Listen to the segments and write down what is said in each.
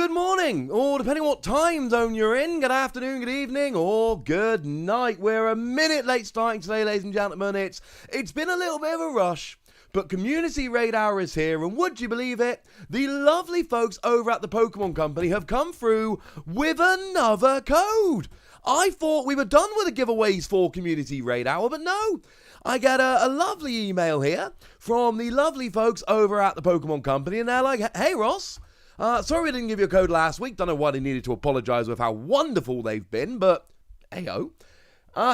good morning, or depending on what time zone you're in, good afternoon, good evening, or good night. We're a minute late starting today, ladies and gentlemen. It's been a little bit of a rush, but Community Raid Hour is here, and would you believe it? The lovely folks over at the Pokémon Company have come through with another code. I thought we were done with the giveaways for Community Raid Hour, but no. I get a lovely email here from the lovely folks over at the Pokémon Company, and they're like, hey Ross, sorry we didn't give you a code last week. Don't know why they needed to apologise with how wonderful they've been, but hey-ho.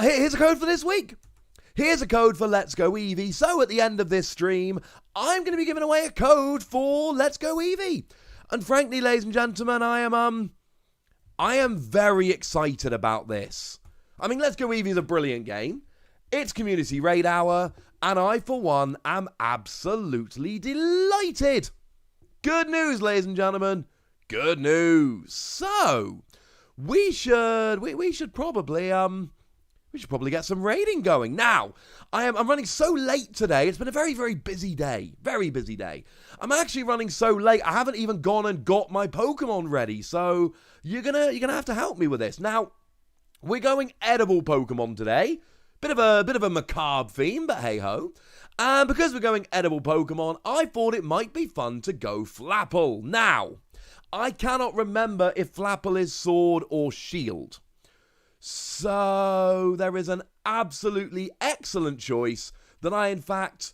Here's a code for this week. Here's a code for Let's Go Eevee. So at the end of this stream, I'm going to be giving away a code for Let's Go Eevee. And frankly, ladies and gentlemen, I am very excited about this. I mean, Let's Go Eevee is a brilliant game. It's Community Raid Hour, and I, for one, am absolutely delighted. Good news, ladies and gentlemen. Good news. So, we should probably get some raiding going. Now, I'm running so late today. It's been a very, very busy day. Very busy day. I'm actually running so late, I haven't even gone and got my Pokemon ready. So, you're gonna have to help me with this. Now, we're going edible Pokemon today. Bit of a macabre theme, but hey-ho. And because we're going edible Pokemon, I thought it might be fun to go Flapple. Now, I cannot remember if Flapple is sword or shield. So, there is an absolutely excellent choice that I, in fact,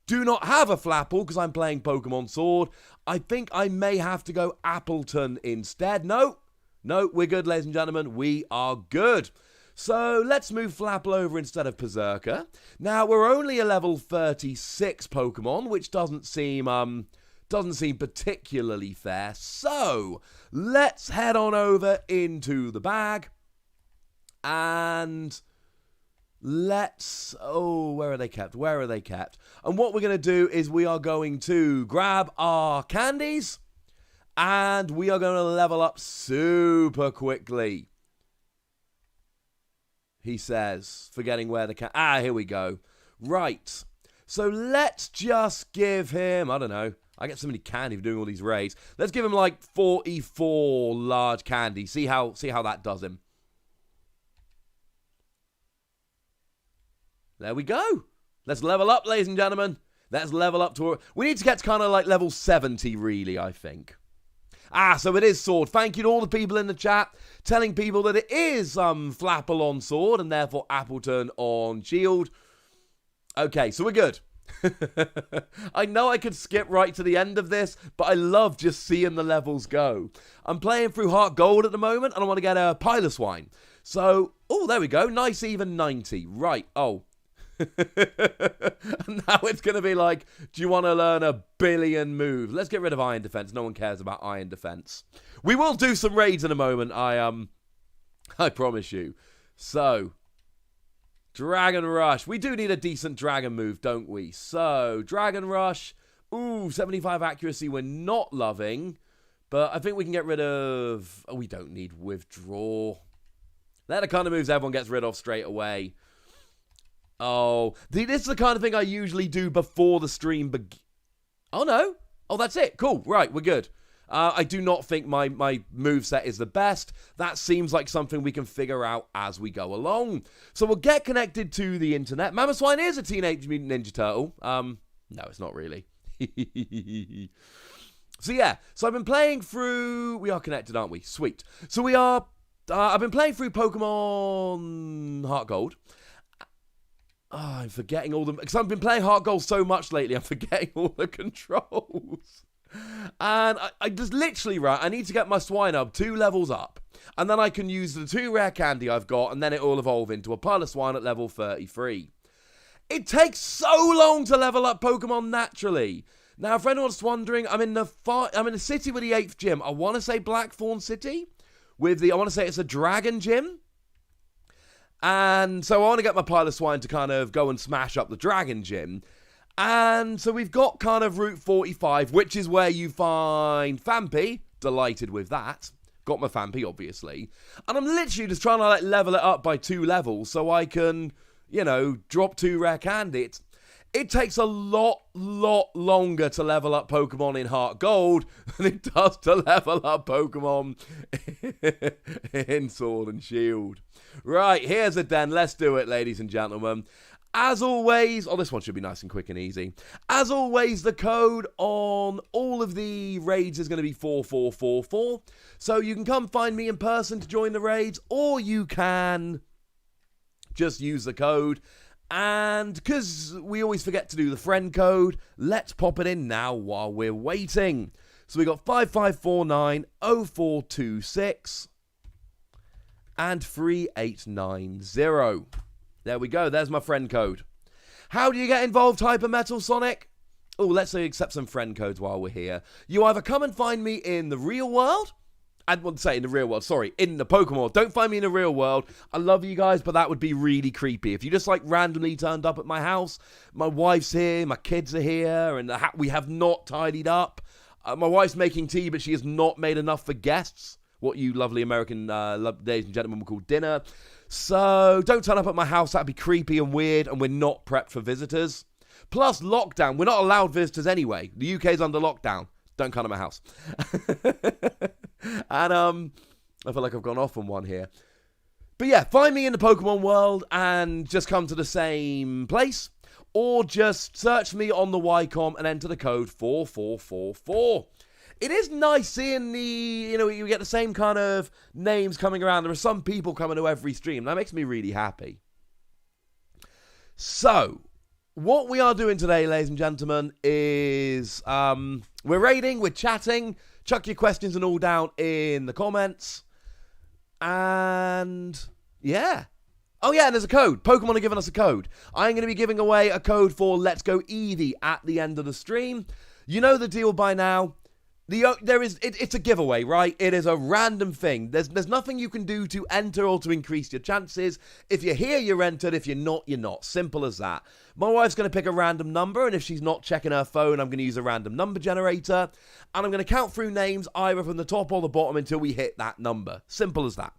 do not have a Flapple because I'm playing Pokemon Sword. I think I may have to go Appleton instead. No, we're good, ladies and gentlemen. We are good. So, let's move Flapple over instead of Berserker. Now, we're only a level 36 Pokemon, which doesn't seem particularly fair. So, let's head on over into the bag. And let's... Oh, where are they kept? And what we're going to do is we are going to grab our candies. And we are going to level up super quickly. He says, forgetting where the here we go. Right. So let's just give him, I don't know. I get so many candy for doing all these raids. Let's give him like 44 large candy. See how that does him. There we go. Let's level up, ladies and gentlemen. Let's level up to... We need to get to kind of like level 70, really, I think. So it is sword. Thank you to all the people in the chat telling people that it is Flapple on sword and therefore Appleton on shield. Okay, so we're good. I know I could skip right to the end of this, but I love just seeing the levels go. I'm playing through Heart Gold at the moment, and I want to get a Piloswine. So, there we go. Nice even 90. Right, and now it's going to be like, do you want to learn a billion moves? Let's get rid of Iron Defense. No one cares about Iron Defense. We will do some raids in a moment, I promise you. So, Dragon Rush. We do need a decent dragon move, don't we? So, Dragon Rush. 75 accuracy we're not loving. But I think we can get rid of... we don't need Withdraw. They're the kind of moves everyone gets rid of straight away. This is the kind of thing I usually do before the stream begins. Oh, no. That's it. Cool. Right, we're good. I do not think my moveset is the best. That seems like something we can figure out as we go along. So we'll get connected to the internet. Mamoswine is a Teenage Mutant Ninja Turtle. No, it's not really. So yeah, so I've been playing through... We are connected, aren't we? Sweet. So we are... I've been playing through Pokemon Heart Gold. I'm forgetting all the... Because I've been playing Heart Gold so much lately, I'm forgetting all the controls. And I just literally, right, I need to get my Swinub 2 levels up. And then I can use the 2 rare candy I've got, and then it will evolve into a Piloswine at level 33. It takes so long to level up Pokemon naturally. Now, if anyone's wondering, I'm in the city with the 8th gym. I want to say Blackthorn City. I want to say it's a dragon gym. And so I want to get my Piloswine to kind of go and smash up the dragon gym. And so we've got kind of Route 45, which is where you find Fampi. Delighted with that. Got my Fampi, obviously. And I'm literally just trying to level it up by 2 levels so I can, drop 2 rare candy. It takes a lot longer to level up Pokemon in Heart Gold than it does to level up Pokemon in Sword and Shield. Right, here's a den. Let's do it, ladies and gentlemen. As always, this one should be nice and quick and easy. As always, the code on all of the raids is going to be 4444. So you can come find me in person to join the raids, or you can just use the code. And because we always forget to do the friend code, let's pop it in now while we're waiting. So we got 55490426 and 3890. There we go. There's my friend code. How do you get involved, Hyper Metal Sonic? Oh, let's say accept some friend codes while we're here. You either come and find me in the real world. I wouldn't say in the real world, sorry, in the Pokemon world. Don't find me in the real world. I love you guys, but that would be really creepy. If you just randomly turned up at my house, my wife's here, my kids are here, and we have not tidied up. My wife's making tea, but she has not made enough for guests. What you lovely American ladies and gentlemen would call dinner. So don't turn up at my house. That'd be creepy and weird, and we're not prepped for visitors. Plus, lockdown. We're not allowed visitors anyway. The UK's under lockdown. Don't come to my house. And I feel like I've gone off on one here. But yeah, find me in the Pokemon world and just come to the same place. Or just search me on the Ycom and enter the code 4444. It is nice seeing you get the same kind of names coming around. There are some people coming to every stream. That makes me really happy. So, what we are doing today, ladies and gentlemen, is we're raiding, we're chatting. Chuck your questions and all down in the comments. And yeah. Oh yeah, and there's a code. Pokemon are giving us a code. I'm going to be giving away a code for Let's Go Eevee at the end of the stream. You know the deal by now. It's a giveaway, right? It is a random thing. There's nothing you can do to enter or to increase your chances. If you're here, you're entered. If you're not, you're not. Simple as that. My wife's going to pick a random number, and if she's not checking her phone, I'm going to use a random number generator, and I'm going to count through names either from the top or the bottom until we hit that number. Simple as that.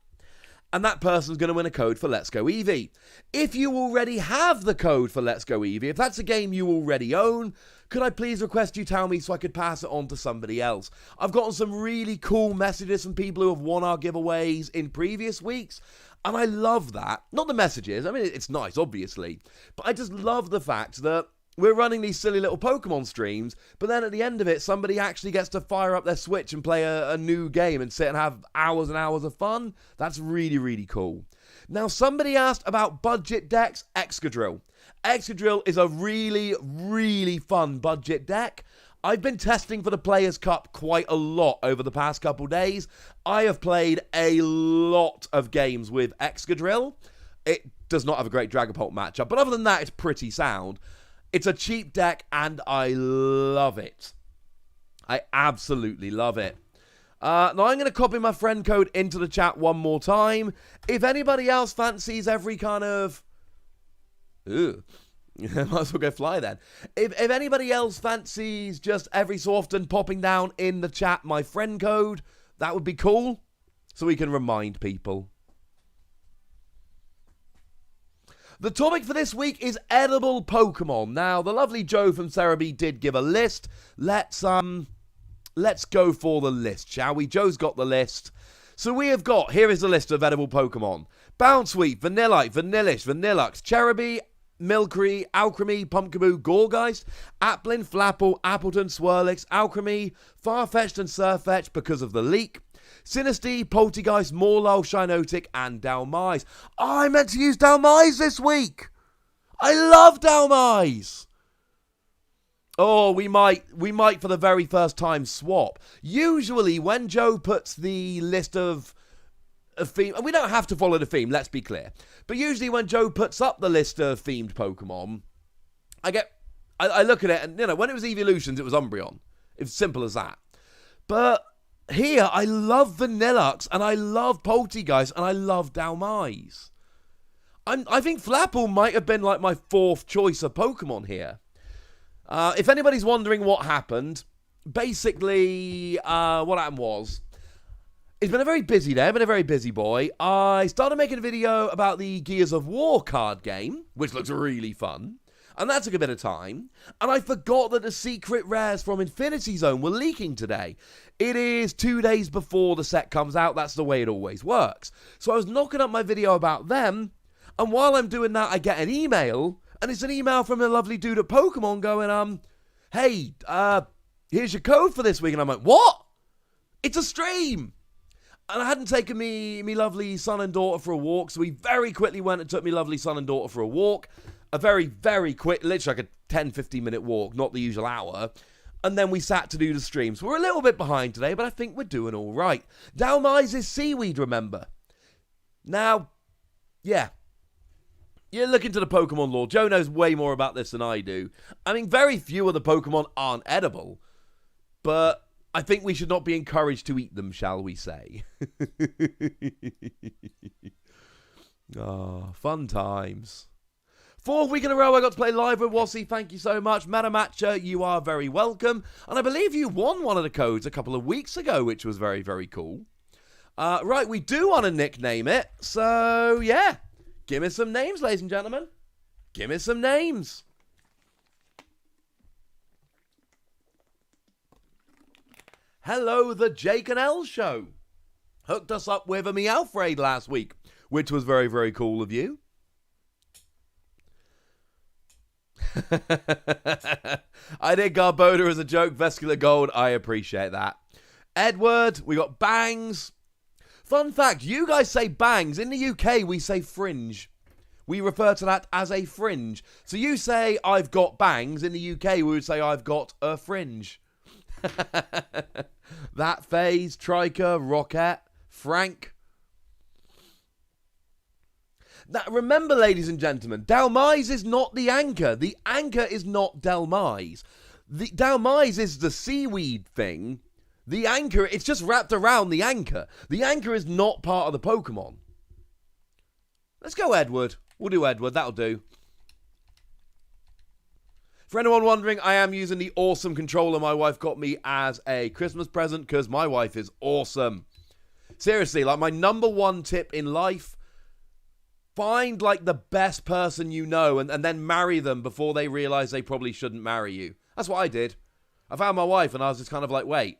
And that person's going to win a code for Let's Go Eevee. If you already have the code for Let's Go Eevee, if that's a game you already own, could I please request you tell me so I could pass it on to somebody else? I've gotten some really cool messages from people who have won our giveaways in previous weeks, and I love that. Not the messages, I mean, it's nice, obviously, but I just love the fact that we're running these silly little Pokemon streams, but then at the end of it, somebody actually gets to fire up their Switch and play a new game and sit and have hours and hours of fun. That's really, really cool. Now, somebody asked about budget decks. Excadrill. Excadrill is a really, really fun budget deck. I've been testing for the Players' Cup quite a lot over the past couple days. I have played a lot of games with Excadrill. It does not have a great Dragapult matchup, but other than that, it's pretty sound. It's a cheap deck, and I love it. I absolutely love it. Now, I'm going to copy my friend code into the chat one more time. If anybody else fancies every kind of... Might as well go fly then. If anybody else fancies just every so often popping down in the chat my friend code, that would be cool. So we can remind people. The topic for this week is edible Pokemon. Now, the lovely Joe from Cerebi did give a list. Let's go for the list, shall we? Joe's got the list. So we have got, here is the list of edible Pokemon. Bounsweet, Vanillite, Vanillish, Vanillux, Cherubi, Milcery, Alchemy, Pumpkaboo, Gourgeist, Applin, Flapple, Appleton, Swirlix, Alchemy, Farfetch'd and Surfetch'd because of the leak, Sinistea, Poltegeist, Morlul, Shinotic, and Dalmise. Oh, I meant to use Dalmise this week. I love Dalmise. Oh, we might for the very first time swap. Usually when Joe puts the list of theme, and we don't have to follow the theme, let's be clear. But usually when Joe puts up the list of themed Pokemon, I look at it and, when it was Evolutions, it was Umbreon. It's simple as that. But here, I love Vanillux, and I love Poltegeist, and I love Dalmise. I think Flapple might have been like my fourth choice of Pokemon here. If anybody's wondering what happened, basically, what happened was, it's been a very busy day, I've been a very busy boy. I started making a video about the Gears of War card game, which looks really fun. And that took a bit of time. And I forgot that the secret rares from Infinity Zone were leaking today. It is 2 days before the set comes out. That's the way it always works. So I was knocking up my video about them. And while I'm doing that, I get an email. And it's an email from a lovely dude at Pokemon going, hey, here's your code for this week. And I'm like, what? It's a stream. And I hadn't taken me lovely son and daughter for a walk. So we very quickly went and took me lovely son and daughter for a walk. A very, very quick, literally like a 10-15 minute walk, not the usual hour. And then we sat to do the stream. So we're a little bit behind today, but I think we're doing all right. Dalmise is seaweed, remember. Now, yeah. You look into the Pokemon lore. Joe knows way more about this than I do. I mean, very few of the Pokemon aren't edible. But I think we should not be encouraged to eat them, shall we say. Oh, fun times. 4th week in a row I got to play live with Wassy. Thank you so much. Matcha, you are very welcome. And I believe you won one of the codes a couple of weeks ago, which was very, very cool. Right, we do want to nickname it. So, yeah. Give me some names, ladies and gentlemen. Give me some names. Hello, the Jake and L Show. Hooked us up with a Meowth last week, which was very, very cool of you. I did Garboda as a joke, Vescular Gold. I appreciate that. Edward, we got Bangs. Fun fact, you guys say bangs. In the UK, we say fringe. We refer to that as a fringe. So you say, I've got bangs. In the UK, we would say, I've got a fringe. That phase, Triker, Rocket, Frank. Now, remember, ladies and gentlemen, Dalmise is not the anchor. The anchor is not Dalmise. The Dalmise is the seaweed thing. The anchor, it's just wrapped around the anchor. The anchor is not part of the Pokemon. Let's go Edward. We'll do Edward. That'll do. For anyone wondering, I am using the awesome controller my wife got me as a Christmas present because my wife is awesome. Seriously, like my number one tip in life, find like the best person you know and then marry them before they realize they probably shouldn't marry you. That's what I did. I found my wife and I was just kind of like, wait.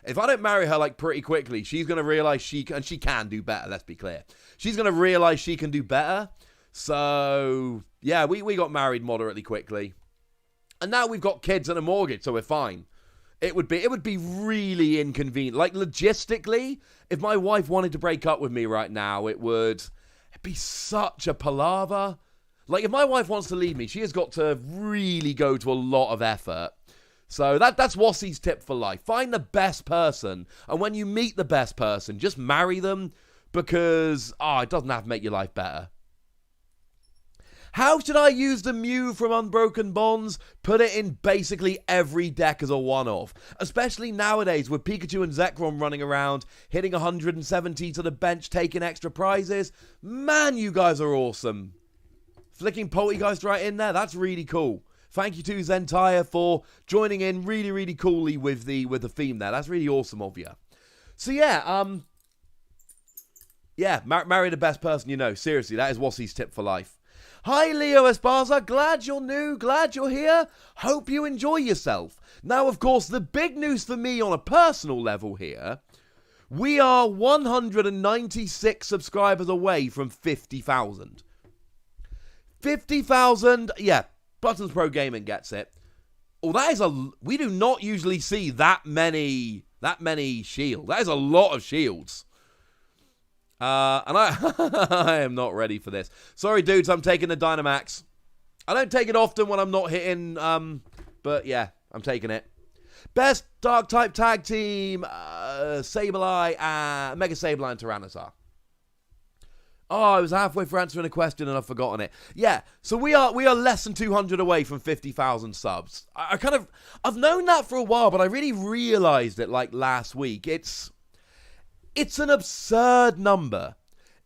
If I don't marry her, like, pretty quickly, she's going to realize she can do better, let's be clear. She's going to realize she can do better. So, yeah, we got married moderately quickly. And now we've got kids and a mortgage, so we're fine. It would be really inconvenient. Like, logistically, if my wife wanted to break up with me right now, it'd be such a palaver. Like, if my wife wants to leave me, she has got to really go to a lot of effort. So that's Wassy's tip for life. Find the best person. And when you meet the best person, just marry them because, it doesn't have to make your life better. How should I use the Mew from Unbroken Bonds? Put it in basically every deck as a one-off. Especially nowadays with Pikachu and Zekrom running around, hitting 170 to the bench, taking extra prizes. Man, you guys are awesome. Flicking Poltegeist right in there, that's really cool. Thank you to Zentire for joining in really, really coolly with the theme there. That's really awesome of you. So yeah, marry the best person you know. Seriously, that is Wassy's tip for life. Hi, Leo Esparza. Glad you're new. Glad you're here. Hope you enjoy yourself. Now, of course, the big news for me on a personal level here, we are 196 subscribers away from 50,000. 50,000, yeah. Buttons Pro Gaming gets it. Oh, that is we do not usually see that many shields. That is a lot of shields. And I am not ready for this. Sorry, dudes, I'm taking the Dynamax. I don't take it often when I'm not hitting, but yeah, I'm taking it. Best Dark-type tag team, Sableye, Mega Sableye and Tyranitar. Oh, I was halfway for answering a question and I've forgotten it. Yeah, so we are less than 200 away from 50,000 subs. I've known that for a while, but I really realized it like last week. It's an absurd number.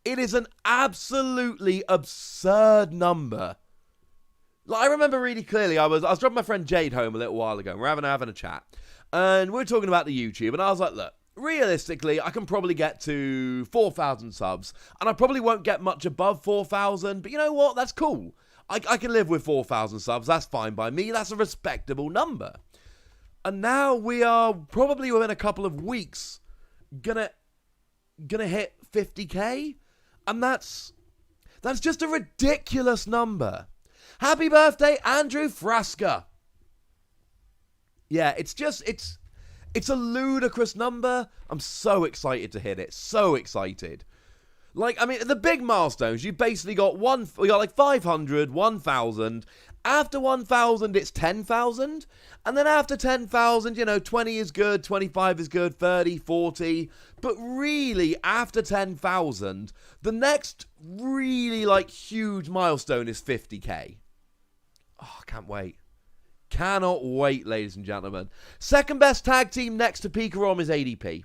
It is an absolutely absurd number. Like, I remember really clearly, I was dropping my friend Jade home a little while ago, and we're having a chat, and we were talking about the YouTube, and I was like, look, realistically, I can probably get to 4,000 subs, and I probably won't get much above 4,000, but you know what? That's cool. I can live with 4,000 subs. That's fine by me. That's a respectable number. And now we are probably within a couple of weeks gonna hit 50k, and that's just a ridiculous number. Happy birthday, Andrew Frasca. Yeah, it's a ludicrous number. I'm so excited to hit it. So excited. Like, I mean, the big milestones, you basically got we got like 500, 1,000. After 1,000, it's 10,000. And then after 10,000, 20 is good, 25 is good, 30, 40. But really, after 10,000, the next really, like, huge milestone is 50k. Oh, I can't wait. Cannot wait, ladies and gentlemen. Second best tag team next to Pikarom is ADP.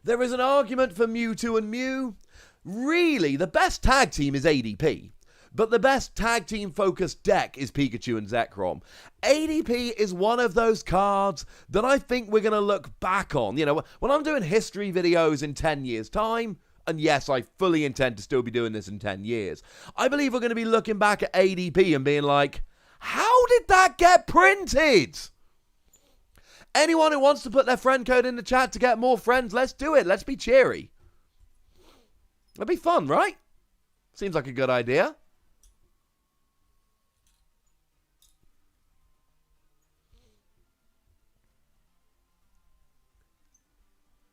There is an argument for Mewtwo and Mew. Really, the best tag team is ADP. But the best tag team focused deck is Pikachu and Zekrom. ADP is one of those cards that I think we're going to look back on. When I'm doing history videos in 10 years' time, and yes, I fully intend to still be doing this in 10 years, I believe we're going to be looking back at ADP and being like, how did that get printed? Anyone who wants to put their friend code in the chat to get more friends, let's do it. Let's be cheery. That'd be fun, right? Seems like a good idea.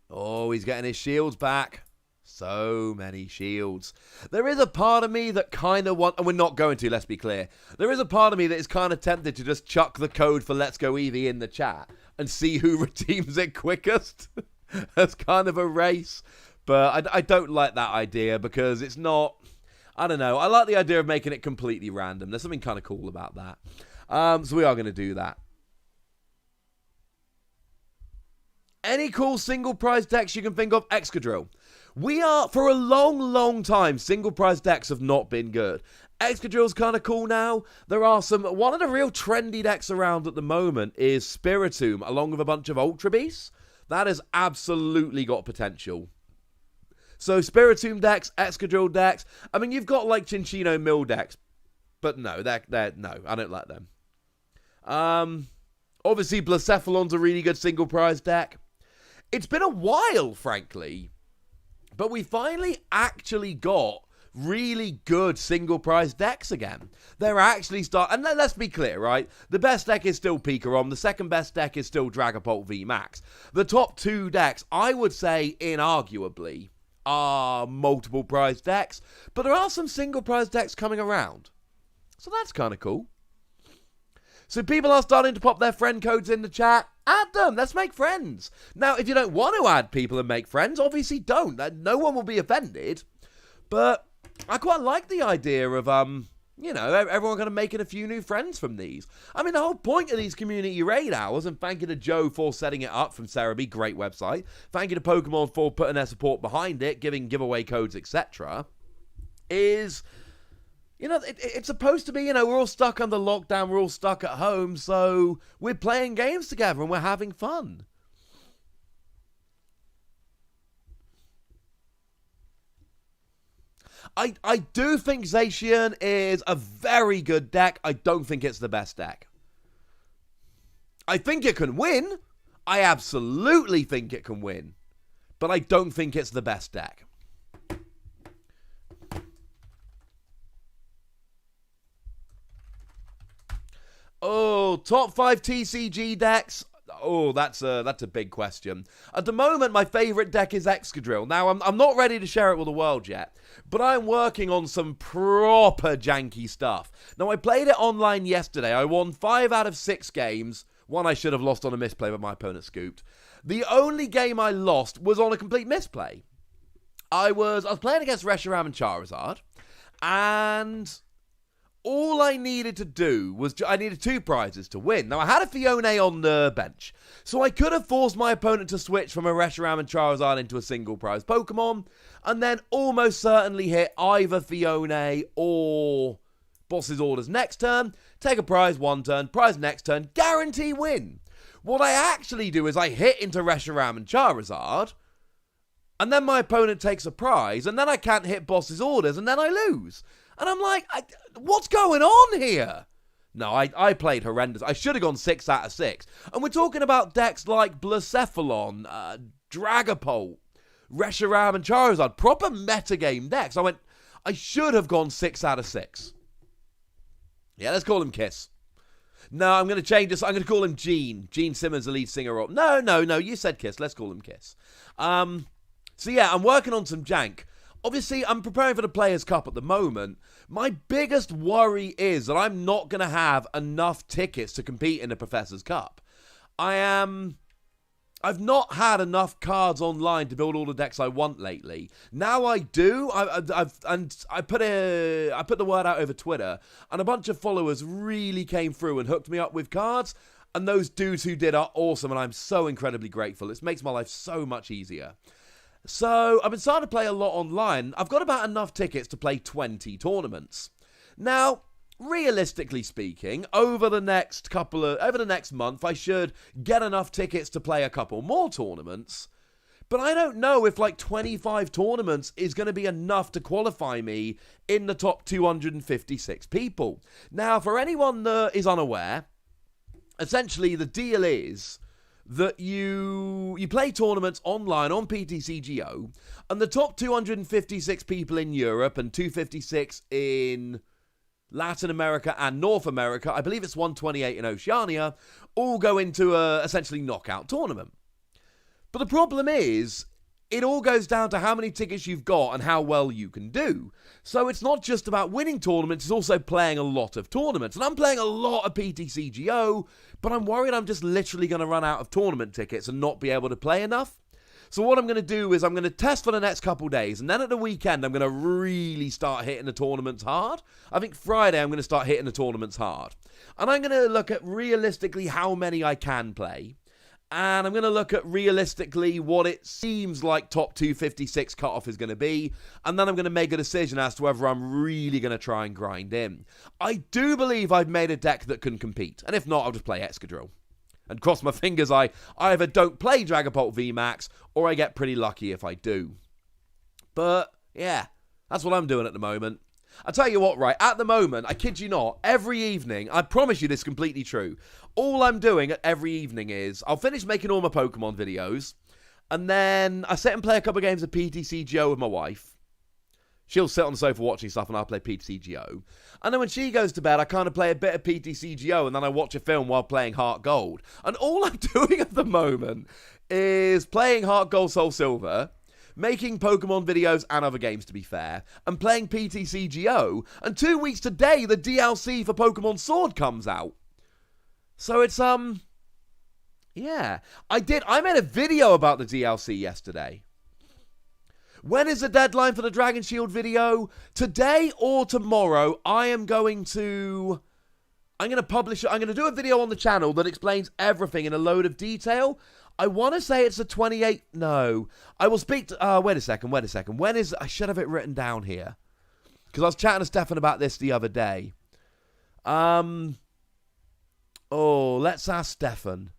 Oh, he's getting his shields back. So many shields. There is a part of me that kind of and we're not going to, let's be clear. There is a part of me that is kind of tempted to just chuck the code for Let's Go Eevee in the chat and see who redeems it quickest. As kind of a race. But I don't like that idea because it's not, I don't know. I like the idea of making it completely random. There's something kind of cool about that. So we are going to do that. Any cool single prize decks you can think of? Excadrill. We are, for a long, long time, single prize decks have not been good. Excadrill's kind of cool now. There are one of the real trendy decks around at the moment is Spiritomb, along with a bunch of Ultra Beasts. That has absolutely got potential. So Spiritomb decks, Excadrill decks. I mean, you've got like Cinccino Mill decks, but no, no, I don't like them. Obviously, Blacephalon's a really good single prize deck. It's been a while, frankly, but we finally actually got really good single prize decks again. They're actually and let's be clear, right? The best deck is still Pikarom. The second best deck is still Dragapult VMAX. The top two decks, I would say, inarguably, are multiple prize decks, but there are some single prize decks coming around. So that's kind of cool. So people are starting to pop their friend codes in the chat. Add them. Let's make friends. Now, if you don't want to add people and make friends, obviously don't. No one will be offended. But I quite like the idea of, everyone kind of making a few new friends from these. I mean, the whole point of these community raid hours, and thank you to Joe for setting it up from Cerebi, great website. Thank you to Pokemon for putting their support behind it, giving giveaway codes, etc. is... it's supposed to be, we're all stuck under lockdown, we're all stuck at home, so we're playing games together and we're having fun. I do think Zacian is a very good deck. I don't think it's the best deck. I think it can win. I absolutely think it can win. But I don't think it's the best deck. Oh, top 5 TCG decks. Oh, that's a big question. At the moment, my favourite deck is Excadrill. Now, I'm not ready to share it with the world yet, but I'm working on some proper janky stuff. Now, I played it online yesterday. I won 5 out of 6 games. One I should have lost on a misplay, but my opponent scooped. The only game I lost was on a complete misplay. I was playing against Reshiram and Charizard, and... all I needed to do was, I needed 2 prizes to win. Now, I had a Fione on the bench, so I could have forced my opponent to switch from a Reshiram and Charizard into a single prize Pokemon, and then almost certainly hit either Fione or Boss's Orders next turn, take a prize one turn, prize next turn, guarantee win. What I actually do is I hit into Reshiram and Charizard, and then my opponent takes a prize, and then I can't hit Boss's Orders, and then I lose. And I'm like, what's going on here? No, I played horrendous. I should have gone 6 out of 6. And we're talking about decks like Blacephalon, Dragapult, Reshiram, and Charizard. Proper metagame decks. I should have gone 6 out of 6. Yeah, let's call him Kiss. No, I'm going to change this. I'm going to call him Gene. Gene Simmons, the lead singer. No. You said Kiss. Let's call him Kiss. So yeah, I'm working on some jank. Obviously, I'm preparing for the Players' Cup at the moment. My biggest worry is that I'm not going to have enough tickets to compete in the Professor's Cup. I've not had enough cards online to build all the decks I want lately. Now I do. I put the word out over Twitter, and a bunch of followers really came through and hooked me up with cards. And those dudes who did are awesome, and I'm so incredibly grateful. It makes my life so much easier. So I've been starting to play a lot online. I've got about enough tickets to play 20 tournaments. Now, realistically speaking, over the next month, I should get enough tickets to play a couple more tournaments. But I don't know if 25 tournaments is going to be enough to qualify me in the top 256 people. Now, for anyone that is unaware, essentially the deal is that you play tournaments online on PTCGO, and the top 256 people in Europe and 256 in Latin America and North America, I believe it's 128 in Oceania, all go into a essentially knockout tournament. But the problem is, it all goes down to how many tickets you've got and how well you can do. So it's not just about winning tournaments, it's also playing a lot of tournaments. And I'm playing a lot of PTCGO, but I'm worried I'm just literally going to run out of tournament tickets and not be able to play enough. So what I'm going to do is I'm going to test for the next couple days, and then at the weekend I'm going to really start hitting the tournaments hard. I think Friday I'm going to start hitting the tournaments hard. And I'm going to look at realistically how many I can play. And I'm going to look at realistically what it seems like top 256 cutoff is going to be. And then I'm going to make a decision as to whether I'm really going to try and grind in. I do believe I've made a deck that can compete. And if not, I'll just play Excadrill. And cross my fingers, I either don't play Dragapult VMAX, or I get pretty lucky if I do. But, yeah, that's what I'm doing at the moment. I'll tell you what, right, at the moment, I kid you not, every evening, I promise you this is completely true, all I'm doing at every evening is, I'll finish making all my Pokemon videos, and then I sit and play a couple of games of PTCGO with my wife. She'll sit on the sofa watching stuff, and I'll play PTCGO. And then when she goes to bed, I kind of play a bit of PTCGO, and then I watch a film while playing Heart Gold. And all I'm doing at the moment is playing Heart Gold Soul Silver, making Pokemon videos and other games, to be fair, and playing PTCGO, and 2 weeks today, the DLC for Pokemon Sword comes out. So it's, yeah. I made a video about the DLC yesterday. When is the deadline for the Dragon Shield video? Today or tomorrow, I'm going to publish it. I'm going to do a video on the channel that explains everything in a load of detail. I want to say it's the 28th. No. I will speak to... wait a second. When is... I should have it written down here. Because I was chatting to Stefan about this the other day. Oh, let's ask Stefan.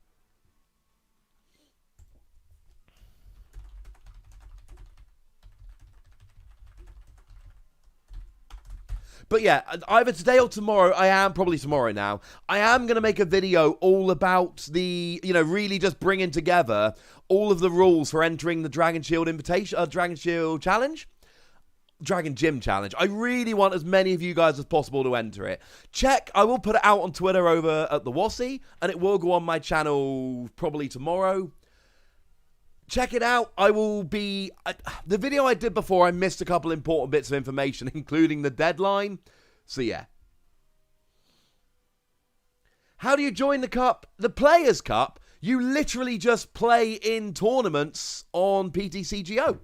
But yeah, either today or tomorrow, probably tomorrow now, I am going to make a video all about the, really just bringing together all of the rules for entering the Dragon Shield Dragon Shield Challenge? Dragon Gym Challenge. I really want as many of you guys as possible to enter it. I will put it out on Twitter over at the Wassy, and it will go on my channel probably tomorrow. Check it out. The video I did before, I missed a couple important bits of information, including the deadline. So yeah. How do you join the cup? The Players' Cup, you literally just play in tournaments on PTCGO.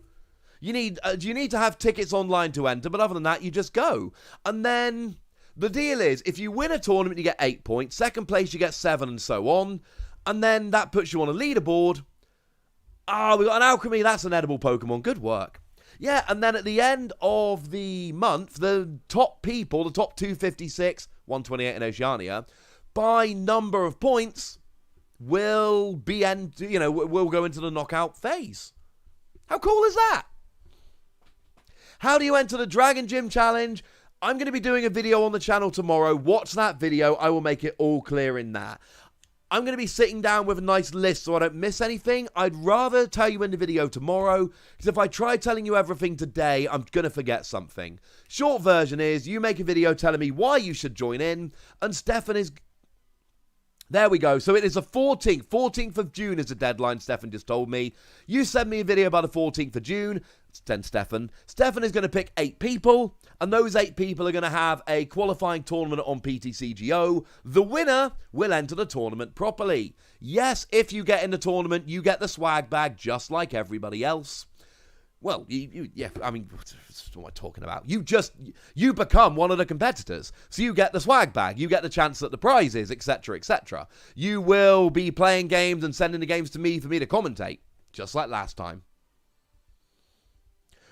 You need to have tickets online to enter, but other than that, you just go. And then the deal is, if you win a tournament, you get 8 points. Second place, you get 7, and so on. And then that puts you on a leaderboard. We got an Alchemy. That's an edible Pokemon. Good work. Yeah, and then at the end of the month, the top people, the top 256, 128 in Oceania, by number of points, will go into the knockout phase. How cool is that? How do you enter the Dragon Gym Challenge? I'm going to be doing a video on the channel tomorrow. Watch that video. I will make it all clear in that. I'm going to be sitting down with a nice list so I don't miss anything. I'd rather tell you in the video tomorrow, because if I try telling you everything today, I'm going to forget something. Short version is, you make a video telling me why you should join in, and Stefan is... There we go. So it is the 14th. 14th of June is the deadline, Stefan just told me. You send me a video by the 14th of June. Then Stefan. Stefan is going to pick 8 people, and those 8 people are going to have a qualifying tournament on PTCGO. The winner will enter the tournament properly. Yes, if you get in the tournament, you get the swag bag just like everybody else. Well, yeah, I mean, what am I talking about? You become one of the competitors. So you get the swag bag, you get the chance at the prizes, etc., etc. You will be playing games and sending the games to me for me to commentate, just like last time.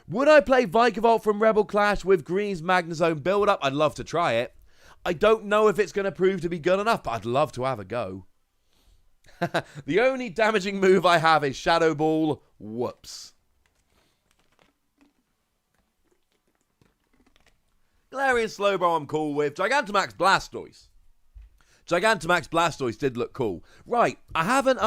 Would I play Vikavolt from Rebel Clash with Green's Magnezone build-up? I'd love to try it. I don't know if it's going to prove to be good enough, but I'd love to have a go. The only damaging move I have is Shadow Ball. Whoops. Galarian Slowbro I'm cool with. Gigantamax Blastoise. Gigantamax Blastoise did look cool. Right, I haven't,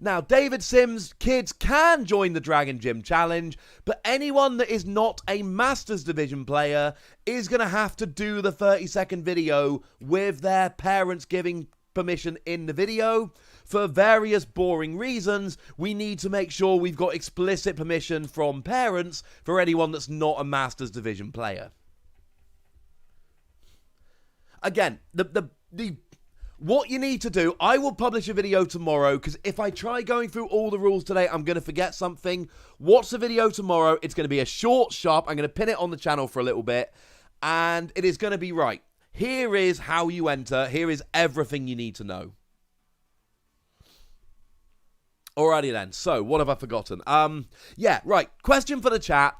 Now, David Sims, kids can join the Dragon Gym Challenge, but anyone that is not a Masters Division player is going to have to do the 30-second video with their parents giving permission in the video. For various boring reasons, we need to make sure we've got explicit permission from parents for anyone that's not a Masters Division player. Again, what you need to do, I will publish a video tomorrow, because if I try going through all the rules today, I'm going to forget something. Watch the video tomorrow. It's going to be a short, sharp. I'm going to pin it on the channel for a little bit, and it is going to be right. Here is how you enter. Here is everything you need to know. Alrighty then. So, what have I forgotten? Yeah, right. Question for the chat.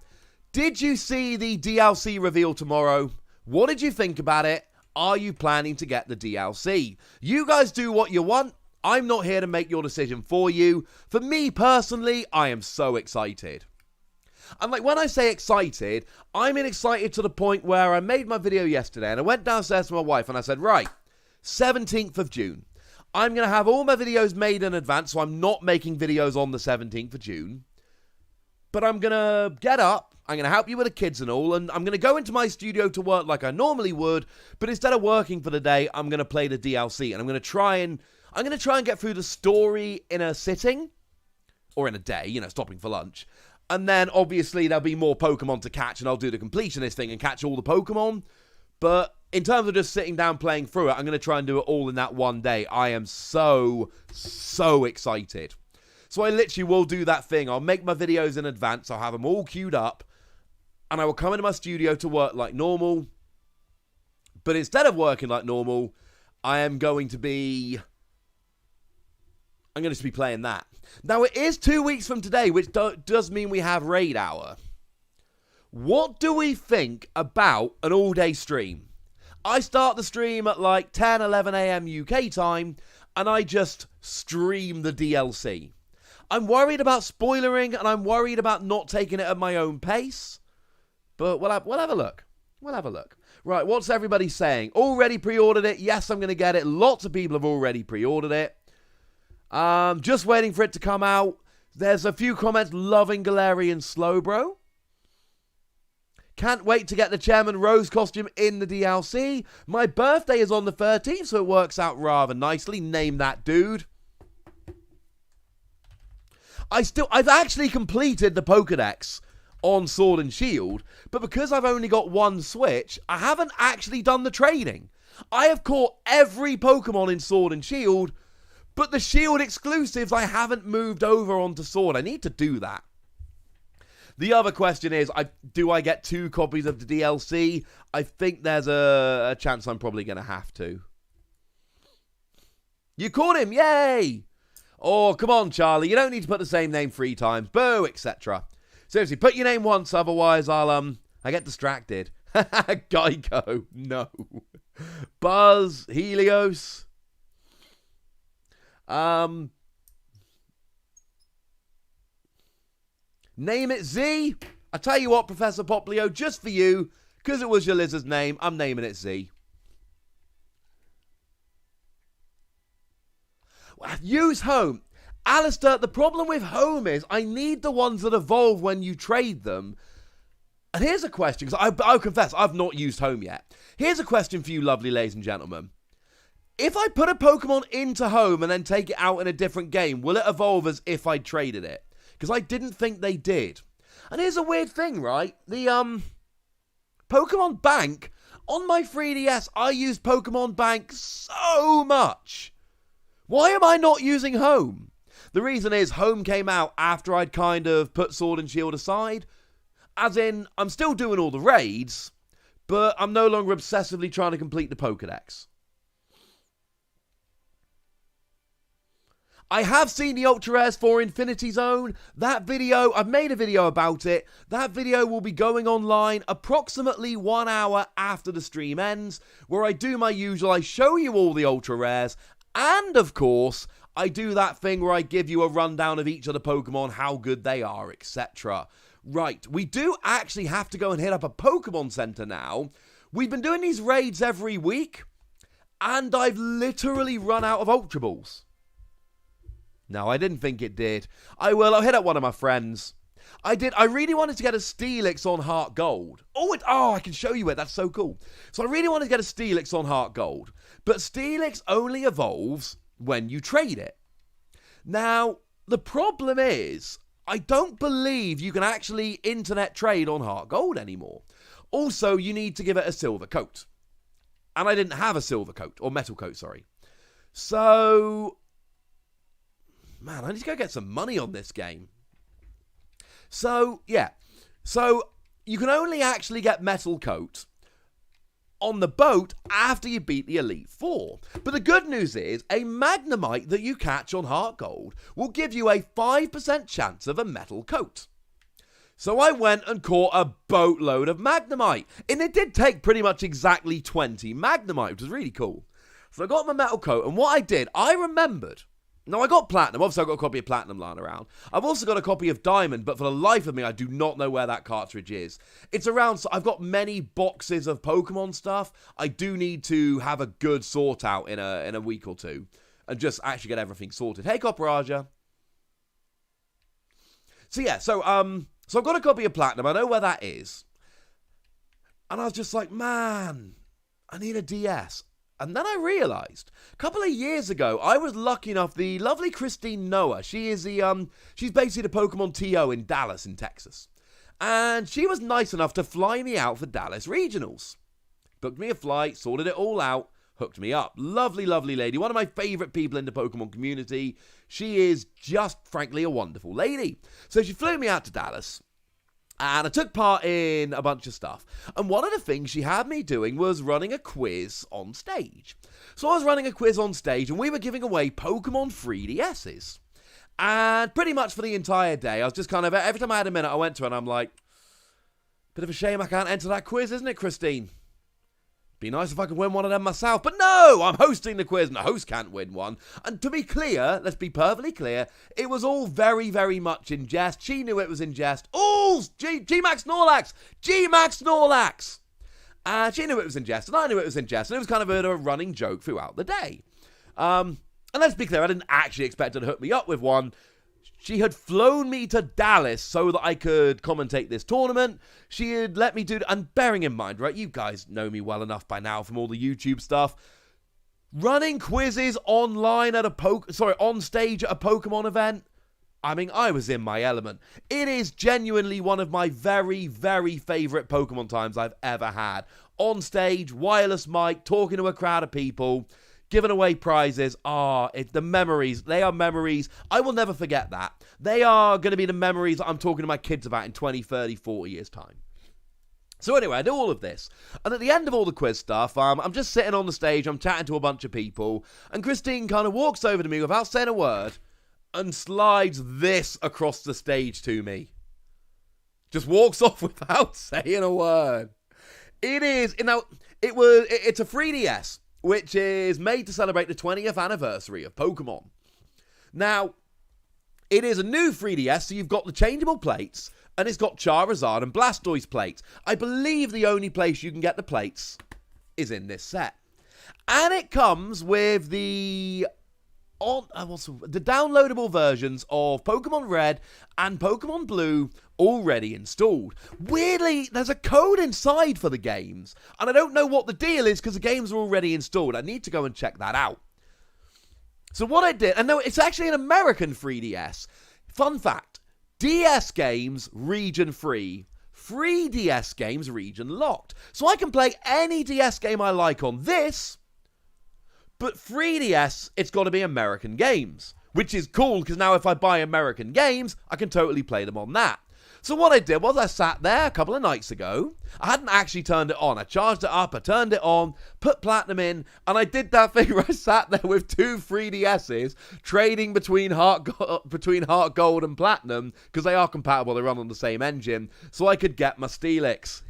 Did you see the DLC reveal tomorrow? What did you think about it? Are you planning to get the DLC? You guys do what you want. I'm not here to make your decision for you. For me personally, I am so excited. And like when I say excited, I'm excited to the point where I made my video yesterday and I went downstairs to my wife and I said, right, 17th of June. I'm going to have all my videos made in advance, so I'm not making videos on the 17th of June. But I'm going to get up. I'm going to help you with the kids and all, and I'm going to go into my studio to work like I normally would, but instead of working for the day, I'm going to play the DLC, and I'm going to try and get through the story in a sitting, or in a day, you know, stopping for lunch. And then, obviously, there'll be more Pokemon to catch, and I'll do the completionist thing and catch all the Pokemon. But in terms of just sitting down playing through it, I'm going to try and do it all in that one day. I am so excited. So I literally will do that thing. I'll make my videos in advance. I'll have them all queued up. And I will come into my studio to work like normal. But instead of working like normal, I'm going to be playing that. Now, it is 2 weeks from today, which does mean we have Raid Hour. What do we think about an all-day stream? I start the stream at like 10, 11 a.m. UK time, and I just stream the DLC. I'm worried about spoilering, and I'm worried about not taking it at my own pace. But we'll have a look. We'll have a look. Right, what's everybody saying? Already pre-ordered it. Yes, I'm going to get it. Lots of people have already pre-ordered it. Just waiting for it to come out. There's a few comments loving Galarian Slowbro. Can't wait to get the Chairman Rose costume in the DLC. My birthday is on the 13th, so it works out rather nicely. Name that dude. I've actually completed the Pokédex on Sword and Shield, but because I've only got one Switch, I haven't actually done the training. I have caught every Pokemon in Sword and Shield, but the Shield exclusives I haven't moved over onto Sword. I need to do that. The other question is, do I get 2 copies of the DLC? I think there's a chance I'm probably going to have to. You caught him, yay! Oh, come on, Charlie, you don't need to put the same name 3 times. Boo, etc. Seriously, put your name once, otherwise I get distracted. Geico, no. Buzz, Helios. Name it Z. I tell you what, Professor Poplio, just for you, because it was your lizard's name, I'm naming it Z. Use home. Alistair, the problem with home is I need the ones that evolve when you trade them. And here's a question, because I'll confess, I've not used home yet. Here's a question for you lovely ladies and gentlemen. If I put a Pokemon into home and then take it out in a different game, will it evolve as if I traded it? Because I didn't think they did. And here's a weird thing, right? The Pokemon Bank, on my 3DS, I use Pokemon Bank so much. Why am I not using home? The reason is home came out after I'd kind of put Sword and Shield aside. As in, I'm still doing all the raids, but I'm no longer obsessively trying to complete the Pokedex. I have seen the Ultra Rares for Infinity Zone. That video, I've made a video about it. That video will be going online approximately 1 hour after the stream ends, where I do my usual, I show you all the Ultra Rares, and of course, I do that thing where I give you a rundown of each of the Pokemon, how good they are, etc. Right, we do actually have to go and hit up a Pokemon Center now. We've been doing these raids every week, and I've literally run out of Ultra Balls. No, I didn't think it did. I'll hit up one of my friends. I really wanted to get a Steelix on Heart Gold. I can show you it. That's so cool. So I really wanted to get a Steelix on Heart Gold. But Steelix only evolves when you trade it. Now, the problem is, I don't believe you can actually internet trade on Heart Gold anymore. Also, you need to give it a silver coat. And I didn't have a silver coat, or metal coat, sorry. So, man, I need to go get some money on this game. So, yeah. So, you can only actually get metal coat on the boat after you beat the Elite Four. But the good news is, a Magnemite that you catch on Heart Gold will give you a 5% chance of a metal coat. So I went and caught a boatload of Magnemite. And it did take pretty much exactly 20 Magnemite, which was really cool. So I got my metal coat, and what I did, I remembered. Now, I got Platinum. Obviously, I've got a copy of Platinum lying around. I've also got a copy of Diamond, but for the life of me, I do not know where that cartridge is. It's around, so I've got many boxes of Pokemon stuff. I do need to have a good sort out in a week or two and just actually get everything sorted. Hey, Copperaja. So, yeah, so I've got a copy of Platinum. I know where that is. And I was just like, man, I need a DS. And then I realised, a couple of years ago, I was lucky enough, the lovely Christine Noah, she's basically the Pokemon TO in Dallas in Texas. And she was nice enough to fly me out for Dallas Regionals. Booked me a flight, sorted it all out, hooked me up. Lovely, lovely lady, one of my favourite people in the Pokemon community. She is just, frankly, a wonderful lady. So she flew me out to Dallas. And I took part in a bunch of stuff. And one of the things she had me doing was running a quiz on stage. So I was running a quiz on stage, and we were giving away Pokemon 3DSs. And pretty much for the entire day, I was just kind of, every time I had a minute, I went to her and I'm like, bit of a shame I can't enter that quiz, isn't it, Christine? Be nice if I could win one of them myself. But no, I'm hosting the quiz and the host can't win one. And to be clear, let's be perfectly clear, it was all very, very much in jest. She knew it was in jest. Oh, G-Max Snorlax! G-Max Snorlax! And she knew it was in jest, and I knew it was in jest. And it was kind of a running joke throughout the day. And let's be clear, I didn't actually expect her to hook me up with one. She had flown me to Dallas so that I could commentate this tournament. She had let me do, and bearing in mind, right, you guys know me well enough by now from all the YouTube stuff. Running quizzes online at on stage at a Pokemon event. I mean, I was in my element. It is genuinely one of my very, very favourite Pokemon times I've ever had. On stage, wireless mic, talking to a crowd of people, giving away prizes. The memories. They are memories. I will never forget that. They are going to be the memories that I'm talking to my kids about in 20, 30, 40 years' time. So anyway, I do all of this. And at the end of all the quiz stuff, I'm just sitting on the stage, I'm chatting to a bunch of people, and Christine kind of walks over to me without saying a word and slides this across the stage to me. Just walks off without saying a word. It's a 3DS. Which is made to celebrate the 20th anniversary of Pokemon. Now, it is a new 3DS, so you've got the changeable plates, And it's got Charizard and Blastoise plates. I believe the only place you can get the plates is in this set. And it comes with the downloadable versions of Pokemon Red and Pokemon Blue already installed. Weirdly, there's a code inside for the games, and I don't know what the deal is because the games are already installed. I need to go and check that out. So what I did, and no, it's actually an American 3DS. Fun fact, DS games region free, free DS games region locked. So I can play any DS game I like on this, but 3DS, it's got to be American games, which is cool because now if I buy American games, I can totally play them on that. So what I did was I sat there a couple of nights ago. I hadn't actually turned it on. I charged it up, I turned it on, put Platinum in, and I did that thing where I sat there with two 3DSs trading between Heart Gold and Platinum because they are compatible, they run on the same engine, so I could get my Steelix.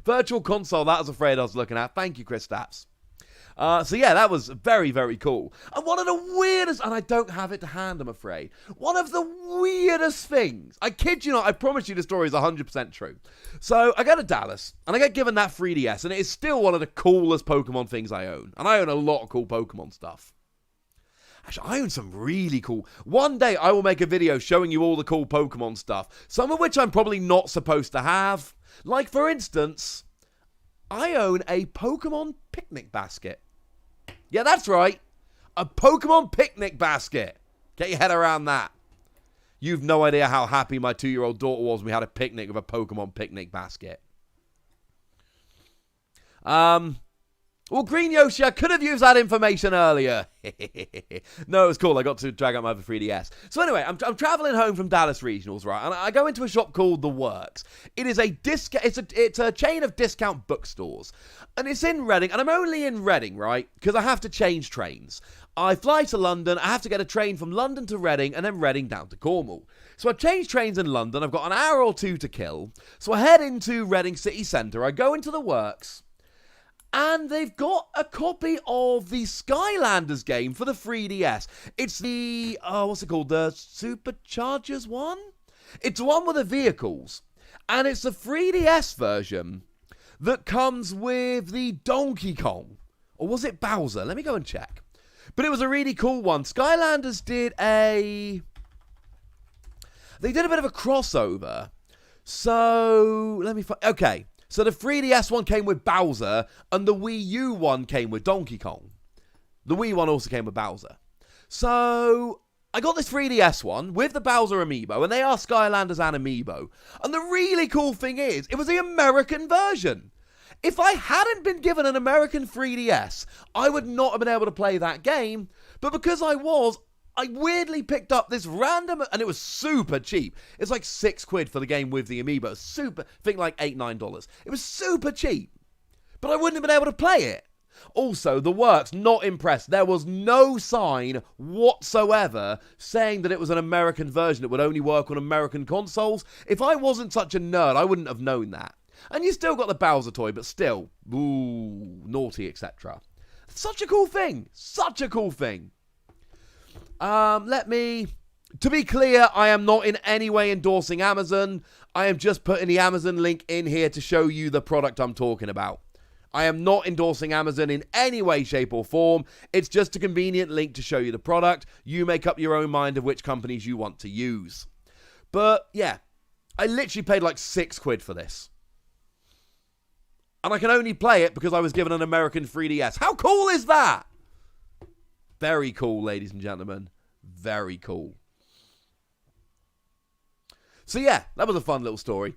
Virtual Console, that was a phrase I was looking at. Thank you, Chris Stapps. So yeah, that was very, very cool. And one of the weirdest, and I don't have it to hand, I'm afraid, one of the weirdest things, I kid you not, I promise you the story is 100% true. So I go to Dallas, and I get given that 3DS, and it is still one of the coolest Pokemon things I own. And I own a lot of cool Pokemon stuff. Actually, I own some really cool. One day I will make a video showing you all the cool Pokemon stuff, some of which I'm probably not supposed to have. Like, for instance, I own a Pokemon picnic basket. Yeah, that's right. A Pokemon picnic basket. Get your head around that. You've no idea how happy my 2-year-old daughter was when we had a picnic with a Pokemon picnic basket. Well, Green Yoshi, I could have used that information earlier. No, it was cool. I got to drag out my other 3DS. So anyway, I'm traveling home from Dallas Regionals, right? And I go into a shop called The Works. It is it's a chain of discount bookstores. And it's in Reading. And I'm only in Reading, right? Because I have to change trains. I fly to London. I have to get a train from London to Reading and then Reading down to Cornwall. So I've changed trains in London. I've got an hour or two to kill. So I head into Reading City Centre. I go into The Works. And they've got a copy of the Skylanders game for the 3DS. It's the, what's it called? The Superchargers one? It's the one with the vehicles. And it's the 3DS version that comes with the Donkey Kong. Or was it Bowser? Let me go and check. But it was a really cool one. Skylanders did they did a bit of a crossover. So, let me find, okay. So the 3DS one came with Bowser, and the Wii U one came with Donkey Kong. The Wii one also came with Bowser. So I got this 3DS one with the Bowser amiibo, and they are Skylanders and amiibo. And the really cool thing is, it was the American version. If I hadn't been given an American 3DS, I would not have been able to play that game. But because I weirdly picked up this random, and it was super cheap. It's like £6 for the game with the amiibo. Super, I think like $8, $9. It was super cheap, but I wouldn't have been able to play it. Also, The Works, not impressed. There was no sign whatsoever saying that it was an American version. It would only work on American consoles. If I wasn't such a nerd, I wouldn't have known that. And you still got the Bowser toy, but still, ooh, naughty, etc. Such a cool thing. Such a cool thing. To be clear, I am not in any way endorsing Amazon. I am just putting the Amazon link in here to show you the product I'm talking about. I am not endorsing Amazon in any way, shape, or form. It's just a convenient link to show you the product. You make up your own mind of which companies you want to use. But, yeah, I literally paid like £6 for this. And I can only play it because I was given an American 3DS. How cool is that? Very cool, ladies and gentlemen. Very cool. So yeah, that was a fun little story.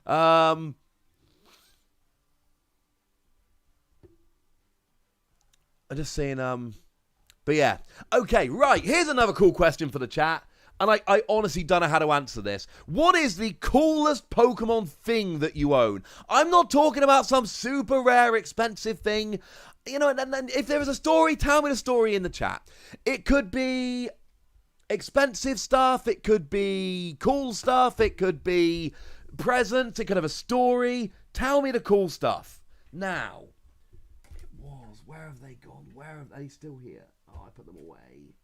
I'm just saying, but yeah. Okay, right. Here's another cool question for the chat. And I honestly don't know how to answer this. What is the coolest Pokemon thing that you own? I'm not talking about some super rare, expensive thing. You know, and if there is a story, tell me the story in the chat. It could be expensive stuff. It could be cool stuff. It could be presents. It could have a story. Tell me the cool stuff. Now, it was. Where have they gone? Where are they still here? Oh, I put them away.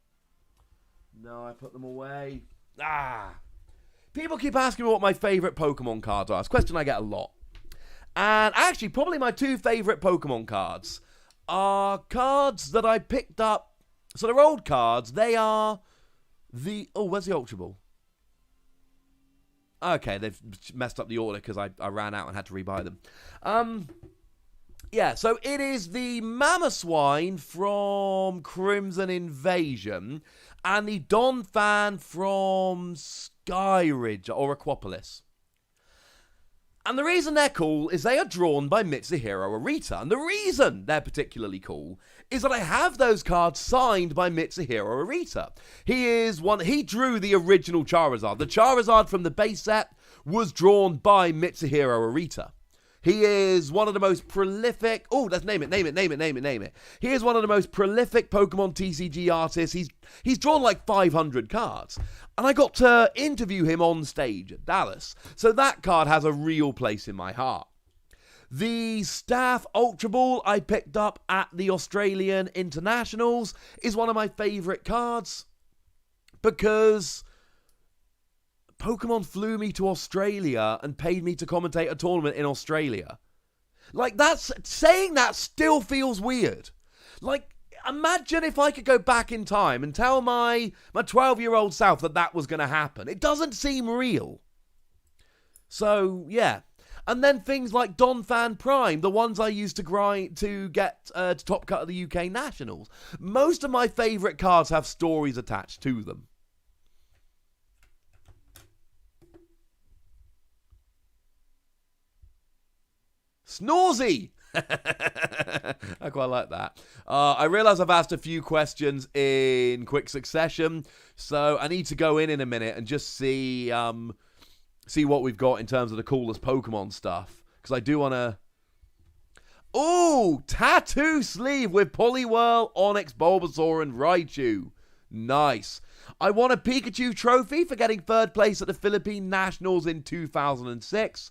No, I put them away. People keep asking me what my favourite Pokemon cards are. It's a question I get a lot. And actually, probably my two favourite Pokemon cards are cards that I picked up. So they're old cards. They are the... Oh, where's the Ultra Ball? Okay, they've messed up the order because I ran out and had to rebuy them. Yeah, so it is the Mamoswine from Crimson Invasion and the Donphan from Skyridge or Aquapolis. And the reason they're cool is they are drawn by Mitsuhiro Arita. And the reason they're particularly cool is that I have those cards signed by Mitsuhiro Arita. He drew the original Charizard. The Charizard from the base set was drawn by Mitsuhiro Arita. He is one of the most prolific... Oh, let's name it. He is one of the most prolific Pokemon TCG artists. He's drawn like 500 cards. And I got to interview him on stage at Dallas. So that card has a real place in my heart. The Staff Ultra Ball I picked up at the Australian Internationals is one of my favourite cards. Because Pokemon flew me to Australia and paid me to commentate a tournament in Australia. Like, saying that still feels weird. Like, imagine if I could go back in time and tell my 12-year-old self that was going to happen. It doesn't seem real. So, yeah. And then things like Donphan Prime, the ones I used to get to top cut of the UK Nationals. Most of my favourite cards have stories attached to them. Snorzy! I quite like that. I realise I've asked a few questions in quick succession, so I need to go in a minute and just see what we've got in terms of the coolest Pokemon stuff. Because I do want to... Ooh! Tattoo sleeve with Poliwhirl, Onix, Bulbasaur, and Raichu. Nice. I won a Pikachu trophy for getting third place at the Philippine Nationals in 2006.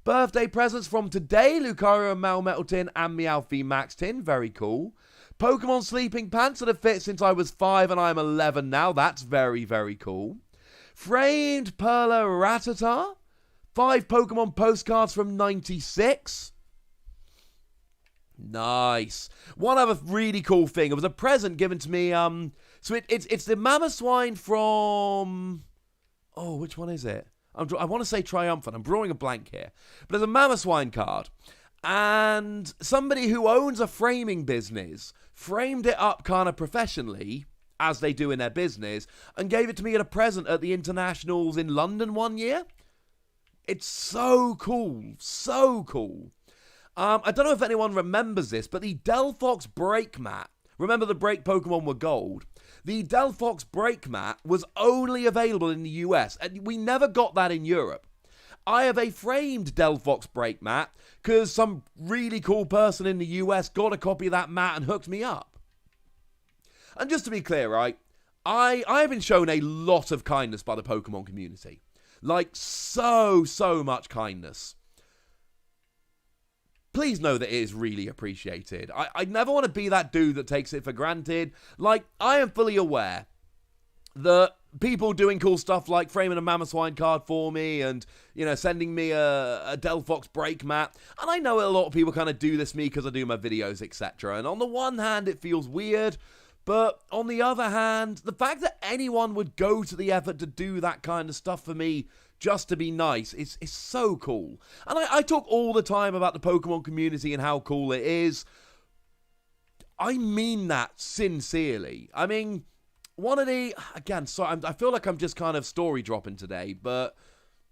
Birthday presents from today, Lucario and Melmetal and Meowth Max Tin. Very cool. Pokemon sleeping pants that have fit since I was 5 and I'm 11 now. That's very, very cool. Framed Perla Rattata. 5 Pokemon postcards from 96. Nice. One other really cool thing. It was a present given to me. So it's the Mamoswine from... Oh, which one is it? I want to say Triumphant. I'm drawing a blank here. But there's a Mamoswine card. And somebody who owns a framing business framed it up kind of professionally, as they do in their business, and gave it to me at a present at the Internationals in London one year. It's so cool. So cool. I don't know if anyone remembers this, but the Delphox Break Mat. Remember the Break Pokemon were gold? The Delphox Break Mat was only available in the US, and we never got that in Europe. I have a framed Delphox Break Mat because some really cool person in the US got a copy of that mat and hooked me up. And just to be clear, right, I have been shown a lot of kindness by the Pokemon community. Like, so much kindness. Please know that it is really appreciated. I never want to be that dude that takes it for granted. Like, I am fully aware that people doing cool stuff like framing a Mamoswine card for me and, sending me a Delphox Break Mat. And I know a lot of people kind of do this to me because I do my videos, etc. And on the one hand, it feels weird. But on the other hand, the fact that anyone would go to the effort to do that kind of stuff for me just to be nice is so cool. And I talk all the time about the Pokemon community and how cool it is. I mean that sincerely. I mean, one of the... Again, sorry, I feel like I'm just kind of story dropping today, but...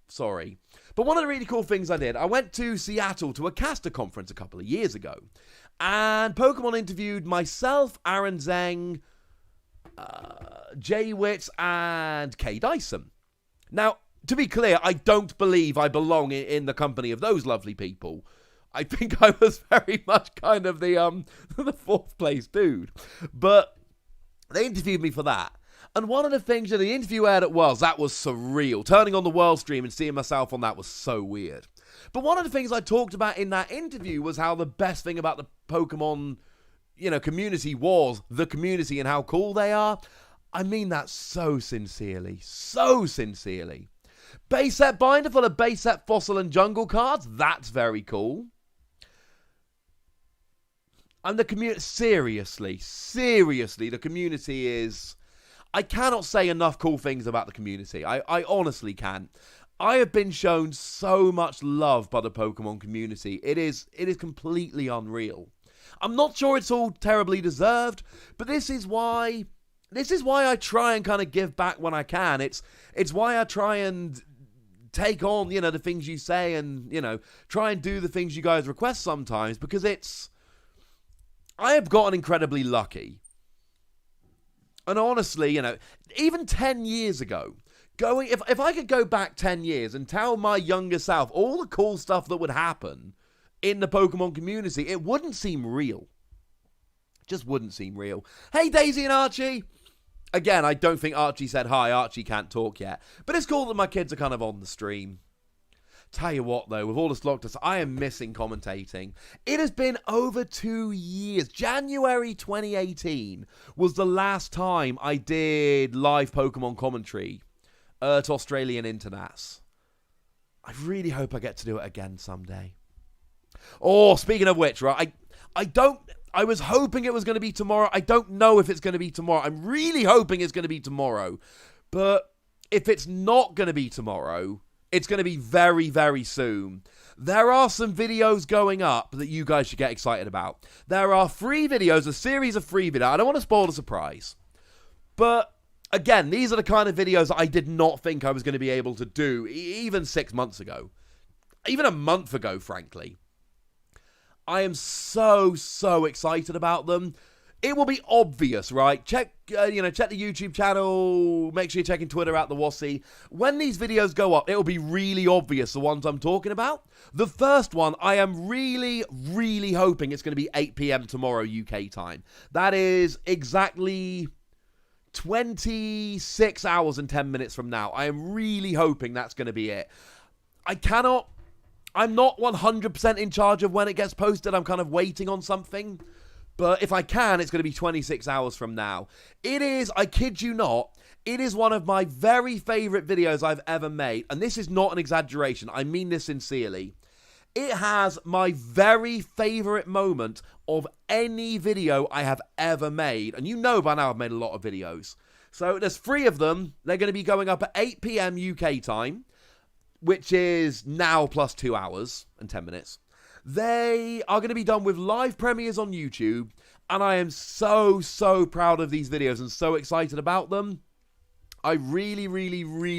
Sorry. But one of the really cool things I did, I went to Seattle to a caster conference a couple of years ago. And Pokemon interviewed myself, Aaron Zeng, Jay Witz, and Kay Dyson. Now, to be clear, I don't believe I belong in the company of those lovely people. I think I was very much kind of the fourth place dude. But they interviewed me for that. And one of the things that the interview aired at Worlds, that was surreal. Turning on the World stream and seeing myself on that was so weird. But one of the things I talked about in that interview was how the best thing about the Pokemon, community was the community and how cool they are. I mean that so sincerely. So sincerely. Base set binder full of base set fossil and jungle cards. That's very cool. And the community, seriously, the community is... I cannot say enough cool things about the community. I honestly can't. I have been shown so much love by the Pokemon community. It is completely unreal. I'm not sure it's all terribly deserved, but this is why I try and kind of give back when I can. It's why I try and take on, the things you say and, try and do the things you guys request sometimes, because I have gotten incredibly lucky. And honestly, even 10 years ago, if I could go back 10 years and tell my younger self all the cool stuff that would happen in the Pokemon community, it wouldn't seem real. Just wouldn't seem real. Hey, Daisy and Archie. Again, I don't think Archie said hi. Archie can't talk yet. But it's cool that my kids are kind of on the stream. Tell you what, though, with all this lockdown, I am missing commentating. It has been over 2 years. January 2018 was the last time I did live Pokemon commentary to Australian internats. I really hope I get to do it again someday. Oh, speaking of which, right, I was hoping it was going to be tomorrow. I don't know if it's going to be tomorrow. I'm really hoping it's going to be tomorrow. But if it's not going to be tomorrow, it's going to be very, very soon. There are some videos going up that you guys should get excited about. There are free videos, a series of free videos. I don't want to spoil the surprise. But, again, these are the kind of videos that I did not think I was going to be able to do, even 6 months ago. Even a month ago, frankly. I am so excited about them. It will be obvious, right? Check the YouTube channel. Make sure you're checking Twitter at the Wassy. When these videos go up, it will be really obvious the ones I'm talking about. The first one, I am really hoping it's going to be 8 p.m. tomorrow UK time. That is exactly 26 hours and 10 minutes from now. I am really hoping that's going to be it. I'm not 100% in charge of when it gets posted. I'm kind of waiting on something. But if I can, it's going to be 26 hours from now. It is, I kid you not, it is one of my very favorite videos I've ever made. And this is not an exaggeration. I mean this sincerely. It has my very favorite moment of any video I have ever made. And you know by now I've made a lot of videos. So there's 3 of them. They're going to be going up at 8 p.m. UK time, which is now plus 2 hours and 10 minutes. They are going to be done with live premieres on YouTube, and I am so proud of these videos and so excited about them. I really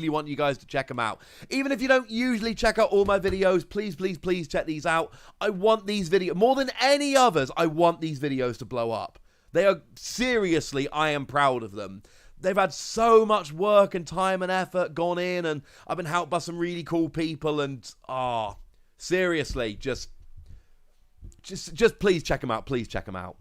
want you guys to check them out. Even if you don't usually check out all my videos, please check these out. I want these videos, more than any others, I want these videos to blow up. They are, seriously, I am proud of them. They've had so much work and time and effort gone in, and I've been helped by some really cool people, and, seriously, just please check them out. Please check them out.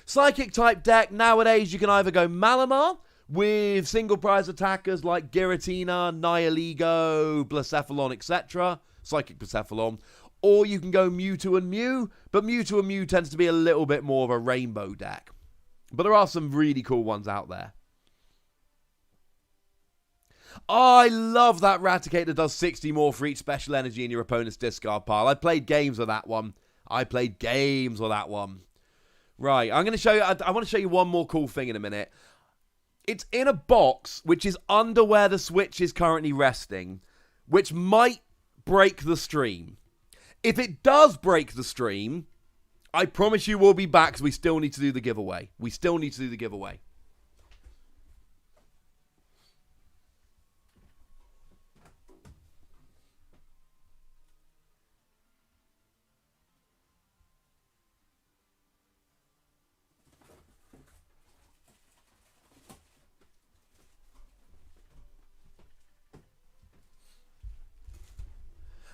Psychic type deck. Nowadays, you can either go Malamar with single prize attackers like Giratina, Nihilego, Blacephalon, etc. Psychic Blacephalon. Or you can go Mewtwo and Mew. But Mewtwo and Mew tends to be a little bit more of a rainbow deck. But there are some really cool ones out there. I love that Raticate that does 60 more for each special energy in your opponent's discard pile. I played games with that one. Right, I'm going to show you, I want to show you one more cool thing in a minute. It's in a box, which is under where the Switch is currently resting, which might break the stream. If it does break the stream, I promise you we'll be back, because we still need to do the giveaway.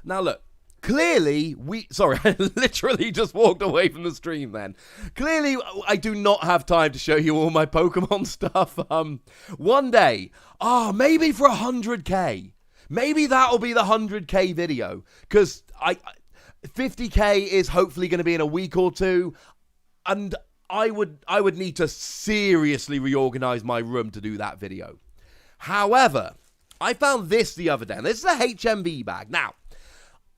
Now look, clearly I literally just walked away from the stream then. Clearly, I do not have time to show you all my Pokemon stuff. One day, maybe for 100k. Maybe that'll be the 100k video. Because 50k is hopefully going to be in a week or two. And I would need to seriously reorganize my room to do that video. However, I found this the other day, and this is a HMV bag. Now,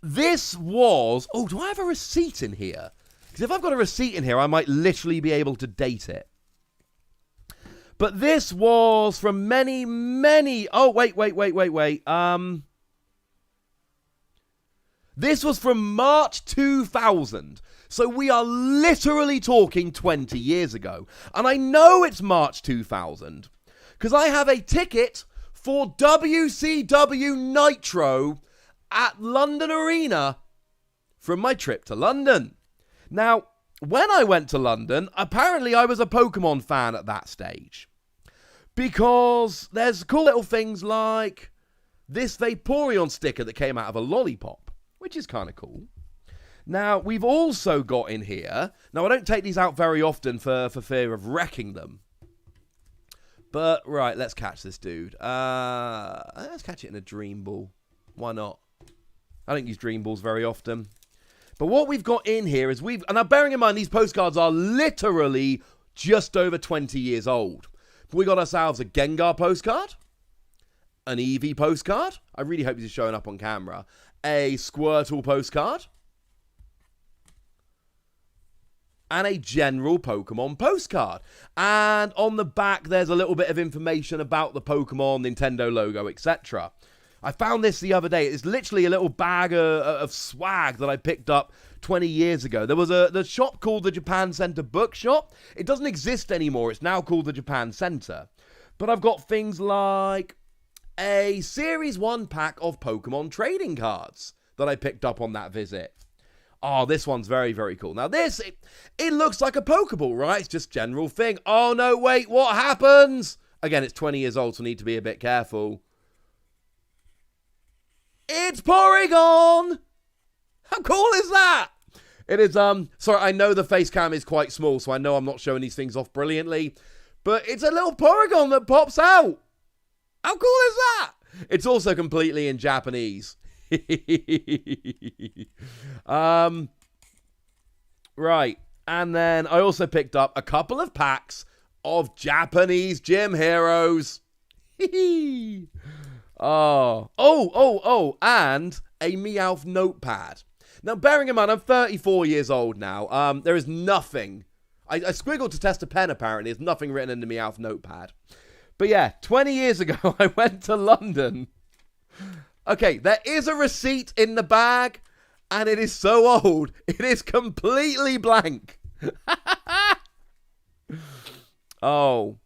this was... Oh, do I have a receipt in here? Because if I've got a receipt in here, I might literally be able to date it. But this was from many... Oh, wait. This was from March 2000. So we are literally talking 20 years ago. And I know it's March 2000 because I have a ticket for WCW Nitro at London Arena from my trip to London. Now, when I went to London, apparently I was a Pokemon fan at that stage. Because there's cool little things like this Vaporeon sticker that came out of a lollipop, which is kind of cool. Now, we've also got in here... Now, I don't take these out very often for fear of wrecking them. But, right, let's catch this dude. Let's catch it in a Dream Ball. Why not? I don't use Dream Balls very often. But what we've got in here is and now bearing in mind these postcards are literally just over 20 years old. We got ourselves a Gengar postcard, an Eevee postcard. I really hope this is showing up on camera. A Squirtle postcard. And a general Pokemon postcard. And on the back, there's a little bit of information about the Pokemon, Nintendo logo, etc. I found this the other day. It's literally a little bag of swag that I picked up 20 years ago. There was the shop called the Japan Center Bookshop. It doesn't exist anymore. It's now called the Japan Center. But I've got things like a Series 1 pack of Pokemon trading cards that I picked up on that visit. Oh, this one's very, very cool. Now this, it looks like a Pokeball, right? It's just general thing. Oh, no, wait, what happens? Again, it's 20 years old, so I need to be a bit careful. It's Porygon! How cool is that? It is, sorry, I know the face cam is quite small, so I know I'm not showing these things off brilliantly, but it's a little Porygon that pops out. How cool is that? It's also completely in Japanese. Right, and then I also picked up a couple of packs of Japanese gym heroes. And a Meowth notepad. Now, bearing in mind, I'm 34 years old now. There is nothing. I squiggled to test a pen, apparently. There's nothing written in the Meowth notepad. But yeah, 20 years ago, I went to London. Okay, there is a receipt in the bag, and it is so old, it is completely blank. Oh.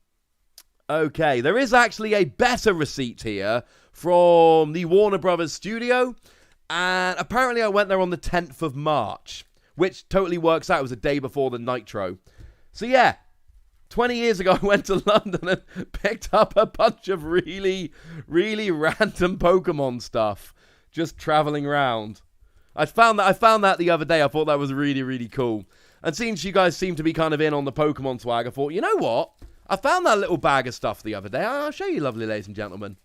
Okay, there is actually a better receipt here from the Warner Brothers studio, and apparently I went there on the 10th of March, which totally works out. It was a day before the Nitro. So yeah, 20 years ago I went to London and picked up a bunch of really, really random Pokemon stuff, just traveling around. I found that the other day. I thought that was really, really cool. And since you guys seem to be kind of in on the Pokemon swag, I thought, you know what? I found that little bag of stuff the other day. I'll show you, lovely ladies and gentlemen.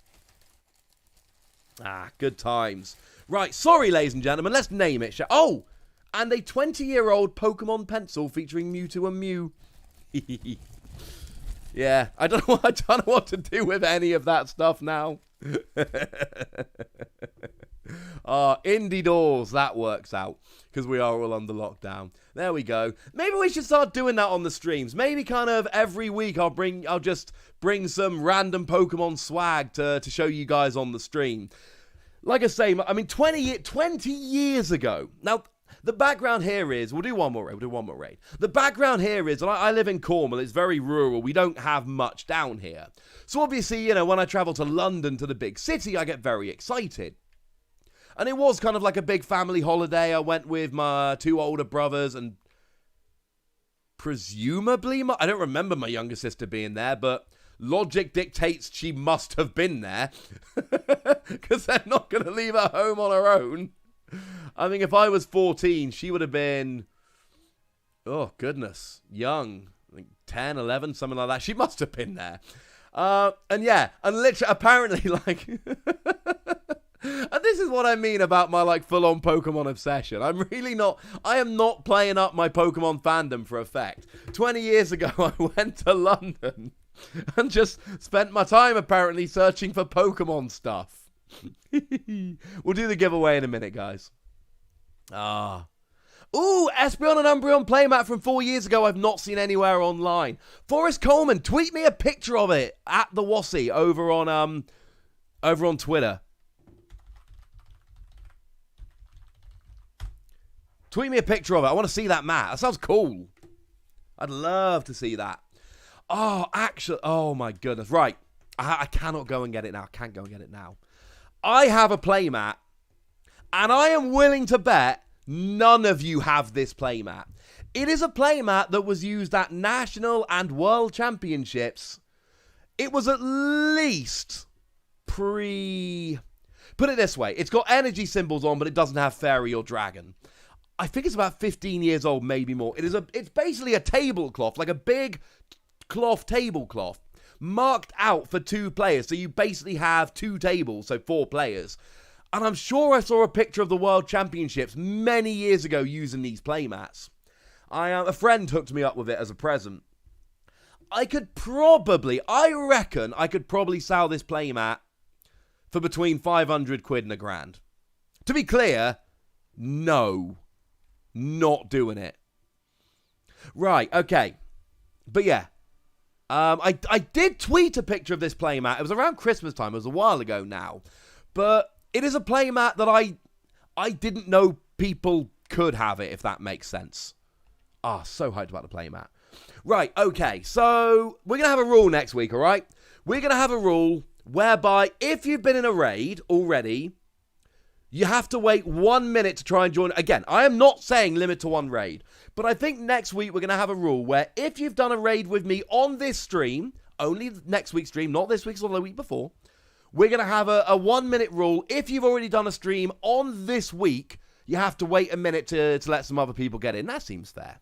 Ah, good times. Right, sorry, ladies and gentlemen. Let's name it. Oh, and a 20-year-old Pokemon pencil featuring Mewtwo and Mew. Yeah, I don't know what to do with any of that stuff now. Indie doors, that works out, because we are all under lockdown. There we go. Maybe we should start doing that on the streams. Maybe kind of every week I'll just bring some random Pokemon swag to show you guys on the stream. Like I say, I mean, 20 years ago. Now, the background here is, we'll do one more raid. The background here is, I live in Cornwall, it's very rural, we don't have much down here. So obviously, you know, when I travel to London, to the big city, I get very excited. And it was kind of like a big family holiday. I went with my two older brothers and presumably, I don't remember my younger sister being there, but logic dictates she must have been there. Because they're not going to leave her home on her own. I mean, if I was 14, she would have been, oh, goodness, young. Like 10, 11, something like that. She must have been there. And yeah, and literally, apparently, like, And this is what I mean about my full-on Pokemon obsession. I am not playing up my Pokemon fandom for effect. 20 years ago, I went to London and just spent my time apparently searching for Pokemon stuff. We'll do the giveaway in a minute, guys. Ooh, Espeon and Umbreon playmat from 4 years ago I've not seen anywhere online. Forrest Coleman, tweet me a picture of it at the Wassy over on Twitter. Tweet me a picture of it. I want to see that mat. That sounds cool. I'd love to see that. Oh, actually, oh my goodness. Right. I cannot go and get it now. I can't go and get it now. I have a playmat, and I am willing to bet none of you have this playmat. It is a playmat that was used at national and world championships. It was at least Put it this way. It's got energy symbols on, but it doesn't have fairy or dragon. I think it's about 15 years old, maybe more. It's basically a tablecloth, like a big cloth tablecloth, marked out for 2 players. So you basically have 2 tables, so 4 players. And I'm sure I saw a picture of the World Championships many years ago using these playmats. A friend hooked me up with it as a present. I reckon I could probably sell this playmat for between 500 quid and £1,000. To be clear, no. Not doing it. Right, okay. But yeah. I did tweet a picture of this playmat. It was around Christmas time. It was a while ago now. But it is a playmat that I didn't know people could have it, if that makes sense. So hyped about the playmat. Right, okay. So we're going to have a rule next week, all right? We're going to have a rule whereby if you've been in a raid already, you have to wait 1 minute to try and join. Again, I am not saying limit to 1 raid, but I think next week we're going to have a rule where if you've done a raid with me on this stream, only next week's stream, not this week's or the week before, we're going to have a 1 minute rule. If you've already done a stream on this week, you have to wait a minute to let some other people get in. That seems fair.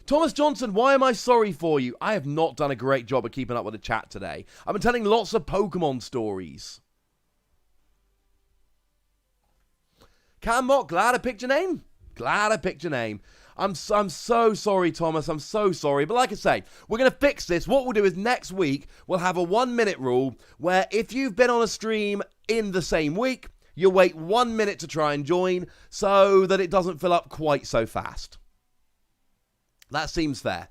Thomas Johnson, why am I sorry for you? I have not done a great job of keeping up with the chat today. I've been telling lots of Pokemon stories. Cam Mock, glad I picked your name. Glad I picked your name. I'm so sorry, Thomas. I'm so sorry. But like I say, we're going to fix this. What we'll do is next week, we'll have a 1 minute rule where if you've been on a stream in the same week, you'll wait 1 minute to try and join so that it doesn't fill up quite so fast. That seems fair.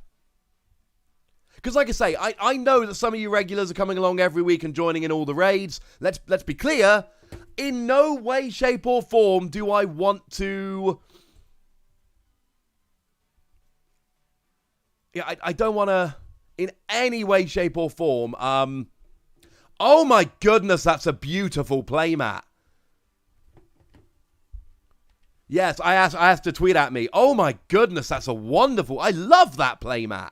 Because like I say, I know that some of you regulars are coming along every week and joining in all the raids. Let's be clear. In no way, shape, or form do I want to... Yeah, I don't want to, in any way, shape, or form... Oh my goodness, that's a beautiful playmat. Yes, I asked to tweet at me. Oh my goodness, that's a wonderful... I love that playmat.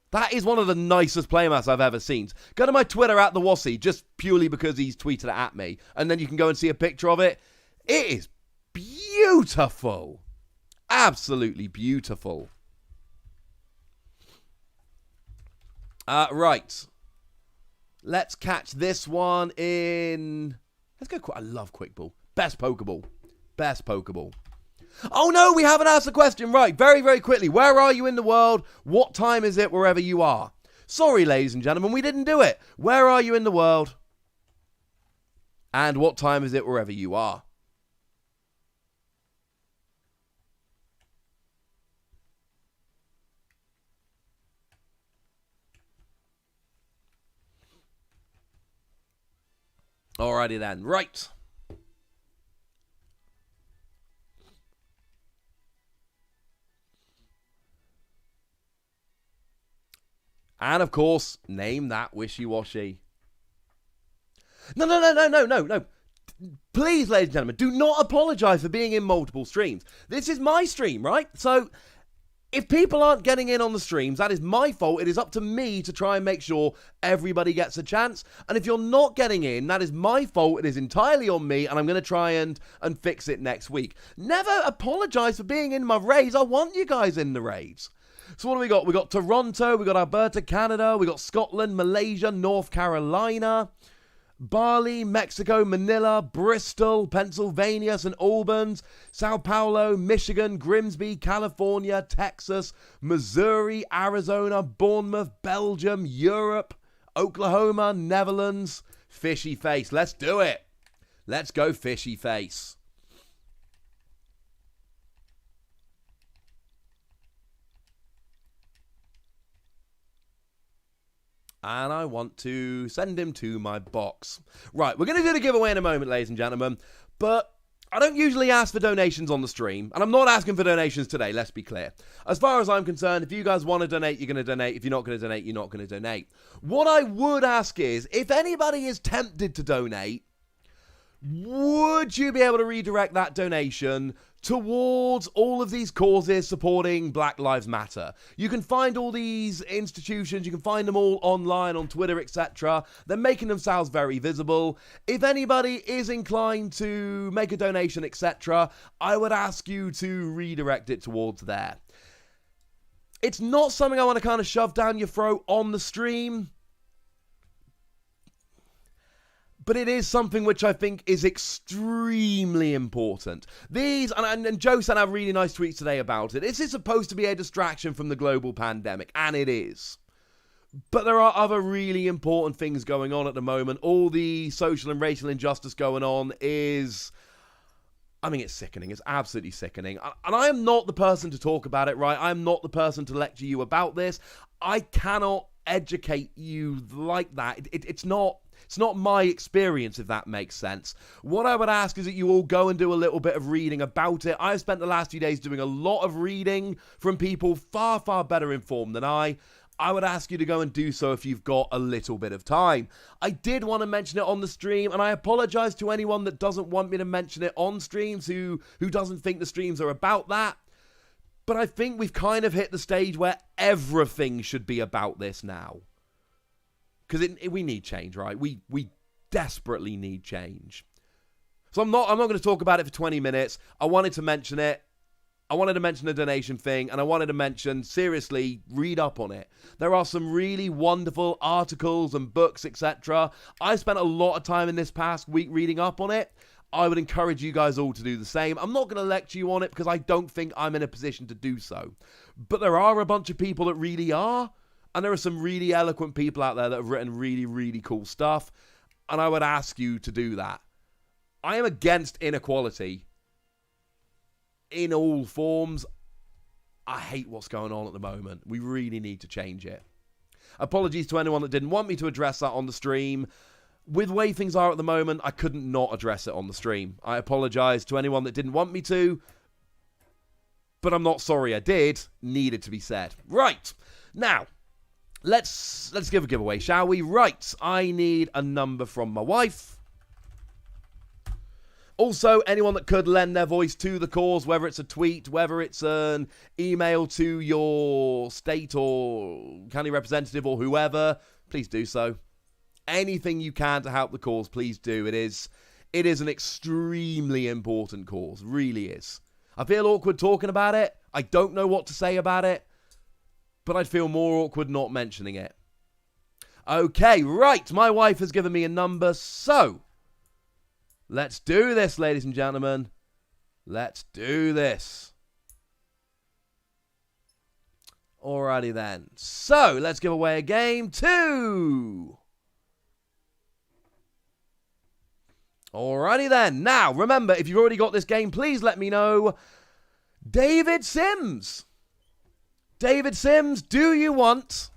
That is one of the nicest playmats I've ever seen. Go to my Twitter at the Wassy, just purely because he's tweeted it at me. And then you can go and see a picture of it. It is beautiful. Absolutely beautiful. Right. Let's catch this one in... Let's go... I love Quick Ball. Best Pokeball. Best Pokeball. Oh no, we haven't asked the question. Right, very, very quickly. Where are you in the world? What time is it wherever you are? Sorry, ladies and gentlemen, we didn't do it. Where are you in the world? And what time is it wherever you are? Alrighty then, right. And, of course, name that wishy-washy. No. Please, ladies and gentlemen, do not apologise for being in multiple streams. This is my stream, right? So, if people aren't getting in on the streams, that is my fault. It is up to me to try and make sure everybody gets a chance. And if you're not getting in, that is my fault. It is entirely on me, and I'm going to try and fix it next week. Never apologise for being in my raids. I want you guys in the raids. So what do we got? We got Toronto, we got Alberta, Canada, we got Scotland, Malaysia, North Carolina, Bali, Mexico, Manila, Bristol, Pennsylvania, St. Albans, Sao Paulo, Michigan, Grimsby, California, Texas, Missouri, Arizona, Bournemouth, Belgium, Europe, Oklahoma, Netherlands. Fishy face. Let's do it. Let's go fishy face. And I want to send him to my box. Right, we're going to do the giveaway in a moment, ladies and gentlemen. But I don't usually ask for donations on the stream. And I'm not asking for donations today, let's be clear. As far as I'm concerned, if you guys want to donate, you're going to donate. If you're not going to donate, you're not going to donate. What I would ask is, if anybody is tempted to donate, would you be able to redirect that donation towards all of these causes supporting Black Lives Matter? You can find all these institutions, you can find them all online, on Twitter, etc. They're making themselves very visible. If anybody is inclined to make a donation, etc., I would ask you to redirect it towards there. It's not something I want to kind of shove down your throat on the stream, but it is something which I think is extremely important. These, and Joe sent out really nice tweets today about it. This is supposed to be a distraction from the global pandemic, and it is. But there are other really important things going on at the moment. All the social and racial injustice going on is, I mean, it's sickening. It's absolutely sickening. And I am not the person to talk about it, right? I am not the person to lecture you about this. I cannot educate you like that. It's not my experience, if that makes sense. What I would ask is that you all go and do a little bit of reading about it. I've spent the last few days doing a lot of reading from people far, far better informed than I. I would ask you to go and do so if you've got a little bit of time. I did want to mention it on the stream, and I apologize to anyone that doesn't want me to mention it on streams, who doesn't think the streams are about that. But I think we've kind of hit the stage where everything should be about this now. Because we need change, right? We desperately need change. So I'm not going to talk about it for 20 minutes. I wanted to mention it. I wanted to mention the donation thing, and I wanted to mention, seriously, read up on it. There are some really wonderful articles and books, etc. I spent a lot of time in this past week reading up on it. I would encourage you guys all to do the same. I'm not going to lecture you on it because I don't think I'm in a position to do so. But there are a bunch of people that really are. And there are some really eloquent people out there that have written really, really cool stuff. And I would ask you to do that. I am against inequality in all forms. I hate what's going on at the moment. We really need to change it. Apologies to anyone that didn't want me to address that on the stream. With the way things are at the moment, I couldn't not address it on the stream. I apologize to anyone that didn't want me to. But I'm not sorry I did. Needed to be said. Right. Now, let's give a giveaway, shall we? Right. I need a number from my wife. Also, anyone that could lend their voice to the cause, whether it's a tweet, whether it's an email to your state or county representative or whoever, please do so. Anything you can to help the cause, please do. It is an extremely important cause. Really is. I feel awkward talking about it. I don't know what to say about it. But I'd feel more awkward not mentioning it. Okay, right. My wife has given me a number, so let's do this, ladies and gentlemen. Let's do this. Alrighty then. So, let's give away a game 2. Alrighty then. Now, remember, if you've already got this game, please let me know. David Sims. David Sims, do you want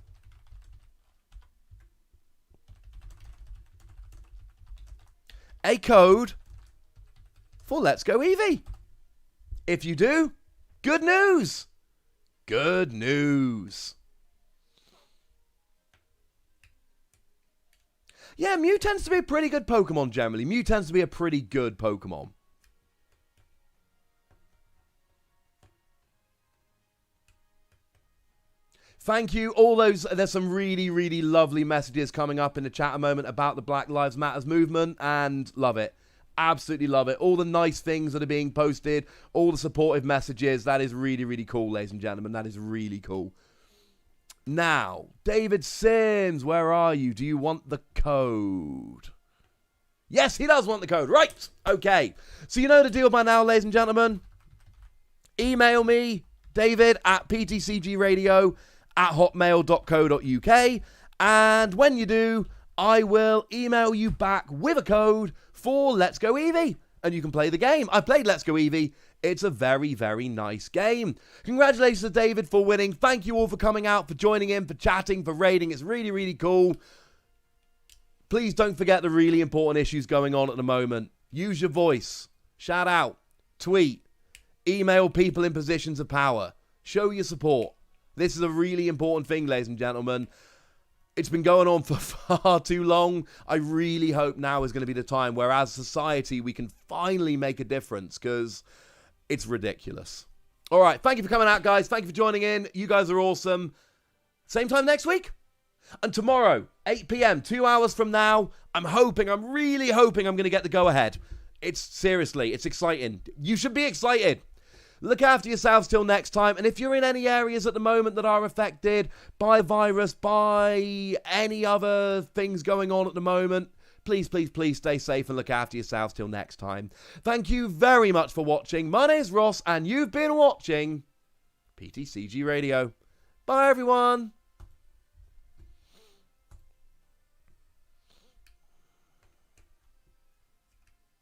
a code for Let's Go Eevee? If you do, good news. Good news. Yeah, Mew tends to be a pretty good Pokemon generally. Mew tends to be a pretty good Pokemon. Thank you. All those, there's some really, really lovely messages coming up in the chat a moment about the Black Lives Matters movement, and love it. Absolutely love it. All the nice things that are being posted, all the supportive messages. That is really, really cool, ladies and gentlemen. That is really cool. Now, David Sims, where are you? Do you want the code? Yes, he does want the code. Right. Okay. So you know the deal by now, ladies and gentlemen. Email me, David, at ptcgradio@hotmail.co.uk. And when you do, I will email you back with a code for Let's Go Eevee. And you can play the game. I've played Let's Go Eevee. It's a very, very nice game. Congratulations to David for winning. Thank you all for coming out, for joining in, for chatting, for raiding. It's really, really cool. Please don't forget the really important issues going on at the moment. Use your voice. Shout out. Tweet. Email people in positions of power. Show your support. This is a really important thing, ladies and gentlemen. It's been going on for far too long. I really hope now is going to be the time where as society we can finally make a difference, because it's ridiculous. All right. Thank you for coming out, guys. Thank you for joining in. You guys are awesome. Same time next week. And tomorrow, 8 p.m., 2 hours from now, I'm really hoping I'm going to get the go-ahead. It's exciting. You should be excited. Look after yourselves till next time. And if you're in any areas at the moment that are affected by virus, by any other things going on at the moment, please, please, please stay safe and look after yourselves till next time. Thank you very much for watching. My name is Ross, and you've been watching PTCG Radio. Bye, everyone.